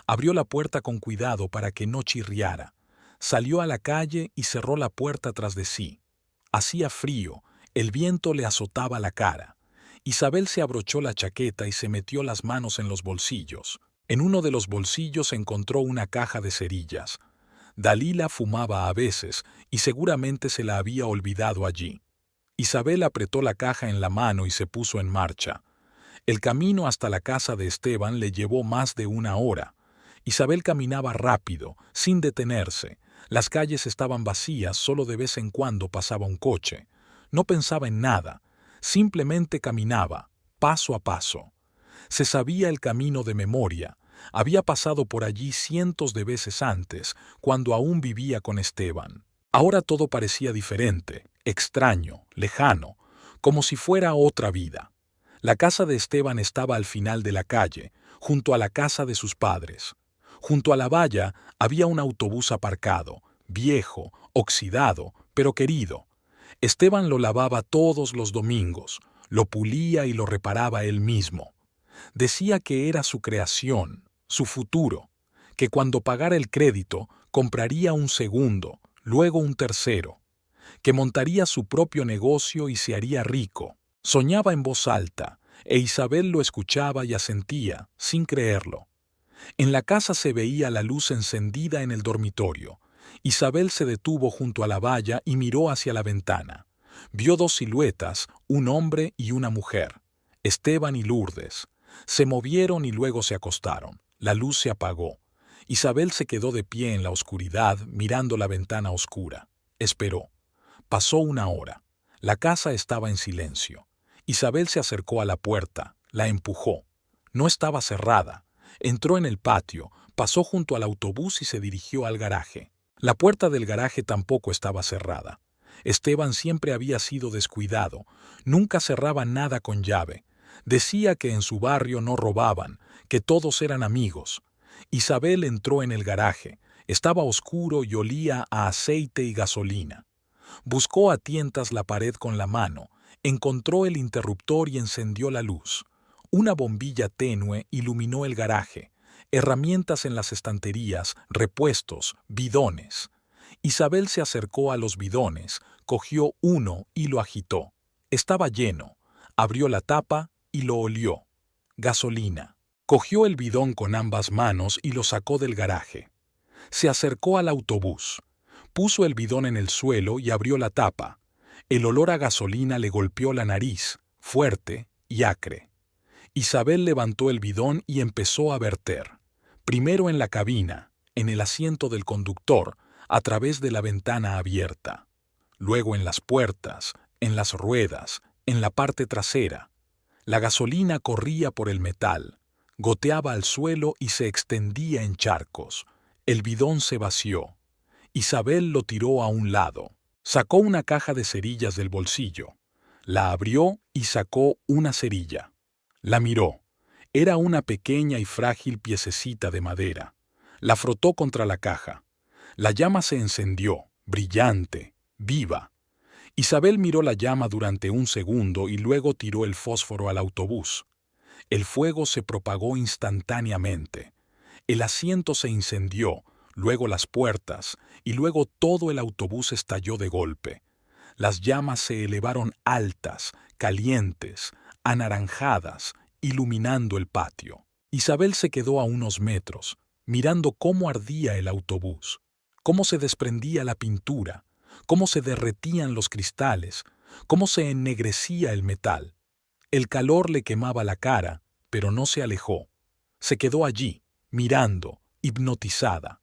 Abrió la puerta con cuidado para que no chirriara. Salió a la calle y cerró la puerta tras de sí. Hacía frío, el viento le azotaba la cara. Isabel se abrochó la chaqueta y se metió las manos en los bolsillos. En uno de los bolsillos encontró una caja de cerillas. Dalila fumaba a veces y seguramente se la había olvidado allí. Isabel apretó la caja en la mano y se puso en marcha. El camino hasta la casa de Esteban le llevó más de una hora. Isabel caminaba rápido, sin detenerse. Las calles estaban vacías, solo de vez en cuando pasaba un coche. No pensaba en nada, simplemente caminaba, paso a paso. Se sabía el camino de memoria. Había pasado por allí cientos de veces antes, cuando aún vivía con Esteban. Ahora todo parecía diferente, extraño, lejano, como si fuera otra vida. La casa de Esteban estaba al final de la calle, junto a la casa de sus padres. Junto a la valla había un autobús aparcado, viejo, oxidado, pero querido. Esteban lo lavaba todos los domingos, lo pulía y lo reparaba él mismo. Decía que era su creación, su futuro, que cuando pagara el crédito compraría un segundo, luego un tercero, que montaría su propio negocio y se haría rico. Soñaba en voz alta, e Isabel lo escuchaba y asentía, sin creerlo. En la casa se veía la luz encendida en el dormitorio. Isabel se detuvo junto a la valla y miró hacia la ventana. Vio dos siluetas, un hombre y una mujer, Esteban y Lourdes. Se movieron y luego se acostaron. La luz se apagó. Isabel se quedó de pie en la oscuridad, mirando la ventana oscura. Esperó. Pasó una hora. La casa estaba en silencio. Isabel se acercó a la puerta, la empujó. No estaba cerrada. Entró en el patio, pasó junto al autobús y se dirigió al garaje. La puerta del garaje tampoco estaba cerrada. Esteban siempre había sido descuidado. Nunca cerraba nada con llave. Decía que en su barrio no robaban, que todos eran amigos. Isabel entró en el garaje. Estaba oscuro y olía a aceite y gasolina. Buscó a tientas la pared con la mano, encontró el interruptor y encendió la luz. Una bombilla tenue iluminó el garaje, herramientas en las estanterías, repuestos, bidones. Isabel se acercó a los bidones, cogió uno y lo agitó. Estaba lleno. Abrió la tapa y lo olió. Gasolina. Cogió el bidón con ambas manos y lo sacó del garaje. Se acercó al autobús. Puso el bidón en el suelo y abrió la tapa. El olor a gasolina le golpeó la nariz, fuerte y acre. Isabel levantó el bidón y empezó a verter. Primero en la cabina, en el asiento del conductor, a través de la ventana abierta. Luego en las puertas, en las ruedas, en la parte trasera. La gasolina corría por el metal, goteaba al suelo y se extendía en charcos. El bidón se vació. Isabel lo tiró a un lado. Sacó una caja de cerillas del bolsillo. La abrió y sacó una cerilla. La miró. Era una pequeña y frágil piececita de madera. La frotó contra la caja. La llama se encendió, brillante, viva. Isabel miró la llama durante un segundo y luego tiró el fósforo al autobús. El fuego se propagó instantáneamente. El asiento se incendió, luego las puertas, y luego todo el autobús estalló de golpe. Las llamas se elevaron altas, calientes, anaranjadas, iluminando el patio. Isabel se quedó a unos metros, mirando cómo ardía el autobús, cómo se desprendía la pintura, cómo se derretían los cristales, cómo se ennegrecía el metal. El calor le quemaba la cara, pero no se alejó. Se quedó allí, mirando, hipnotizada.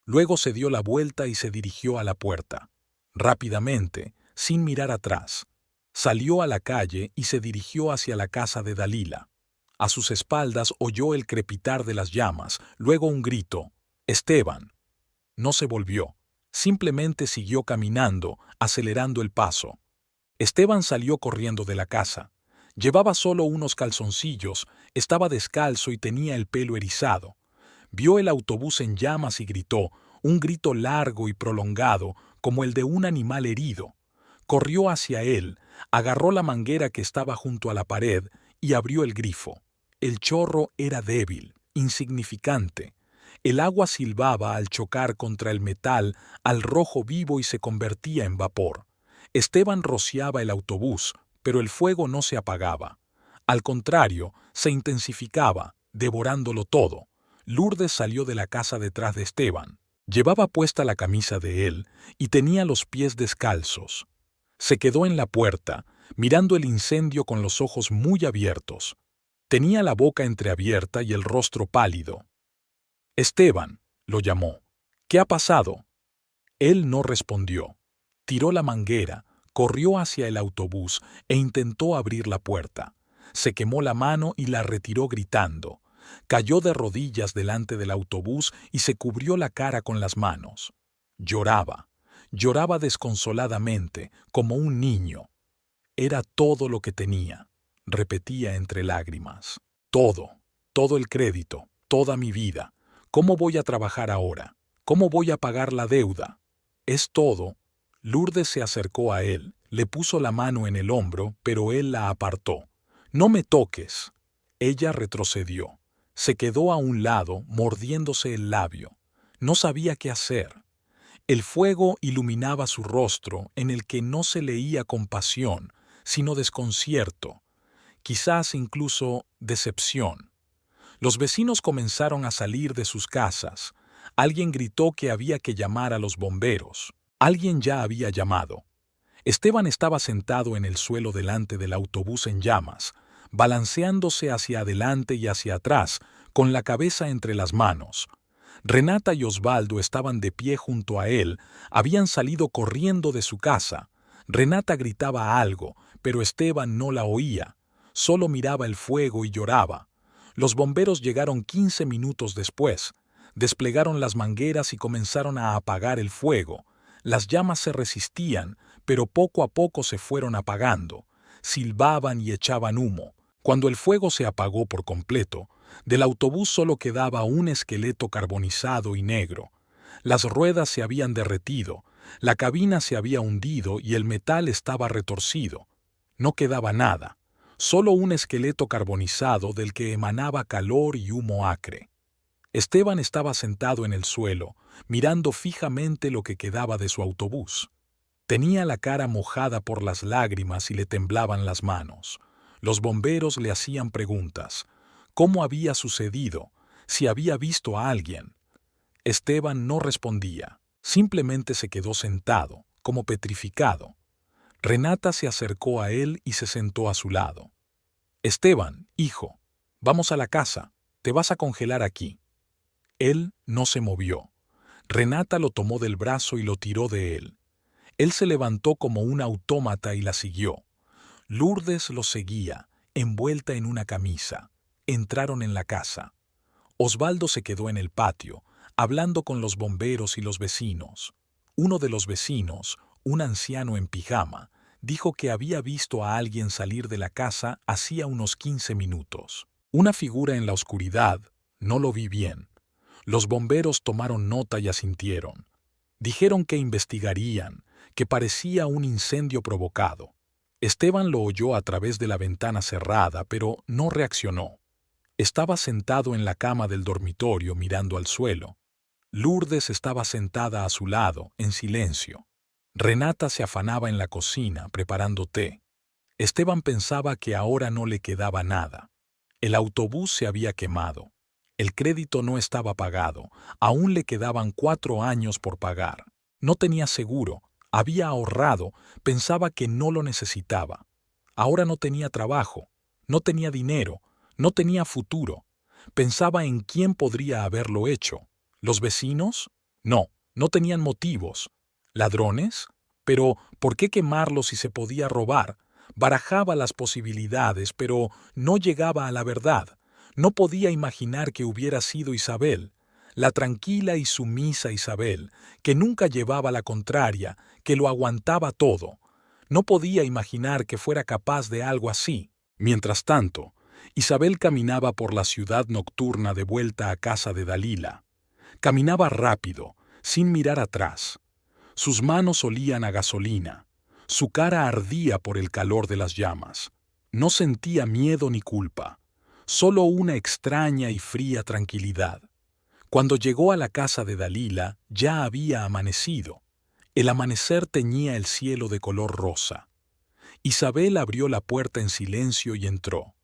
Luego se dio la vuelta y se dirigió a la puerta. Rápidamente, sin mirar atrás, salió a la calle y se dirigió hacia la casa de Dalila. A sus espaldas oyó el crepitar de las llamas, luego un grito: «¡Esteban!». No se volvió, simplemente siguió caminando, acelerando el paso. Esteban salió corriendo de la casa. Llevaba solo unos calzoncillos, estaba descalzo y tenía el pelo erizado. Vio el autobús en llamas y gritó, un grito largo y prolongado, como el de un animal herido. Corrió hacia él, agarró la manguera que estaba junto a la pared y abrió el grifo. El chorro era débil, insignificante. El agua silbaba al chocar contra el metal, al rojo vivo y se convertía en vapor. Esteban rociaba el autobús, pero el fuego no se apagaba. Al contrario, se intensificaba, devorándolo todo. Lourdes salió de la casa detrás de Esteban. Llevaba puesta la camisa de él y tenía los pies descalzos. Se quedó en la puerta, mirando el incendio con los ojos muy abiertos. Tenía la boca entreabierta y el rostro pálido. «Esteban», lo llamó. «¿Qué ha pasado?». Él no respondió. Tiró la manguera, corrió hacia el autobús e intentó abrir la puerta. Se quemó la mano y la retiró gritando. Cayó de rodillas delante del autobús y se cubrió la cara con las manos. Lloraba. Lloraba desconsoladamente, como un niño. Era todo lo que tenía, repetía entre lágrimas. Todo el crédito, toda mi vida. ¿Cómo voy a trabajar ahora? ¿Cómo voy a pagar la deuda? Es todo. Lourdes se acercó a él, le puso la mano en el hombro, pero él la apartó. «No me toques». Ella retrocedió. Se quedó a un lado, mordiéndose el labio. No sabía qué hacer. El fuego iluminaba su rostro, en el que no se leía compasión, sino desconcierto, quizás incluso decepción. Los vecinos comenzaron a salir de sus casas. Alguien gritó que había que llamar a los bomberos. Alguien ya había llamado. Esteban estaba sentado en el suelo delante del autobús en llamas, balanceándose hacia adelante y hacia atrás, con la cabeza entre las manos. Renata y Osvaldo estaban de pie junto a él, habían salido corriendo de su casa. Renata gritaba algo, pero Esteban no la oía, solo miraba el fuego y lloraba. Los bomberos llegaron 15 minutos después, desplegaron las mangueras y comenzaron a apagar el fuego. Las llamas se resistían, pero poco a poco se fueron apagando, silbaban y echaban humo. Cuando el fuego se apagó por completo, del autobús solo quedaba un esqueleto carbonizado y negro. Las ruedas se habían derretido, la cabina se había hundido y el metal estaba retorcido. No quedaba nada, solo un esqueleto carbonizado del que emanaba calor y humo acre. Esteban estaba sentado en el suelo, mirando fijamente lo que quedaba de su autobús. Tenía la cara mojada por las lágrimas y le temblaban las manos. Los bomberos le hacían preguntas. ¿Cómo había sucedido? ¿Si había visto a alguien? Esteban no respondía. Simplemente se quedó sentado, como petrificado. Renata se acercó a él y se sentó a su lado. Esteban, hijo, vamos a la casa. Te vas a congelar aquí. Él no se movió. Renata lo tomó del brazo y lo tiró de él. Él se levantó como un autómata y la siguió. Lourdes lo seguía, envuelta en una camisa. Entraron en la casa. Osvaldo se quedó en el patio, hablando con los bomberos y los vecinos. Uno de los vecinos, un anciano en pijama, dijo que había visto a alguien salir de la casa hacía unos 15 minutos. Una figura en la oscuridad, no lo vi bien. Los bomberos tomaron nota y asintieron. Dijeron que investigarían, que parecía un incendio provocado. Esteban lo oyó a través de la ventana cerrada, pero no reaccionó. Estaba sentado en la cama del dormitorio mirando al suelo. Lourdes estaba sentada a su lado, en silencio. Renata se afanaba en la cocina, preparando té. Esteban pensaba que ahora no le quedaba nada. El autobús se había quemado. El crédito no estaba pagado. Aún le quedaban 4 años por pagar. No tenía seguro. Había ahorrado. Pensaba que no lo necesitaba. Ahora no tenía trabajo. No tenía dinero. No tenía futuro. Pensaba en quién podría haberlo hecho. ¿Los vecinos? No, no tenían motivos. ¿Ladrones? Pero, ¿por qué quemarlos si se podía robar? Barajaba las posibilidades, pero no llegaba a la verdad. No podía imaginar que hubiera sido Isabel, la tranquila y sumisa Isabel, que nunca llevaba la contraria, que lo aguantaba todo. No podía imaginar que fuera capaz de algo así. Mientras tanto, Isabel caminaba por la ciudad nocturna de vuelta a casa de Dalila. Caminaba rápido, sin mirar atrás. Sus manos olían a gasolina. Su cara ardía por el calor de las llamas. No sentía miedo ni culpa, solo una extraña y fría tranquilidad. Cuando llegó a la casa de Dalila, ya había amanecido. El amanecer teñía el cielo de color rosa. Isabel abrió la puerta en silencio y entró.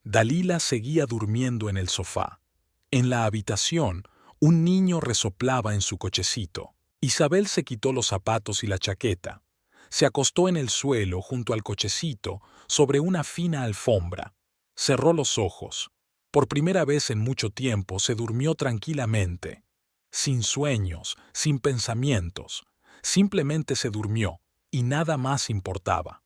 Dalila seguía durmiendo en el sofá. En la habitación, un niño resoplaba en su cochecito. Isabel se quitó los zapatos y la chaqueta. Se acostó en el suelo junto al cochecito, sobre una fina alfombra. Cerró los ojos. Por primera vez en mucho tiempo se durmió tranquilamente. Sin sueños, sin pensamientos. Simplemente se durmió, y nada más importaba.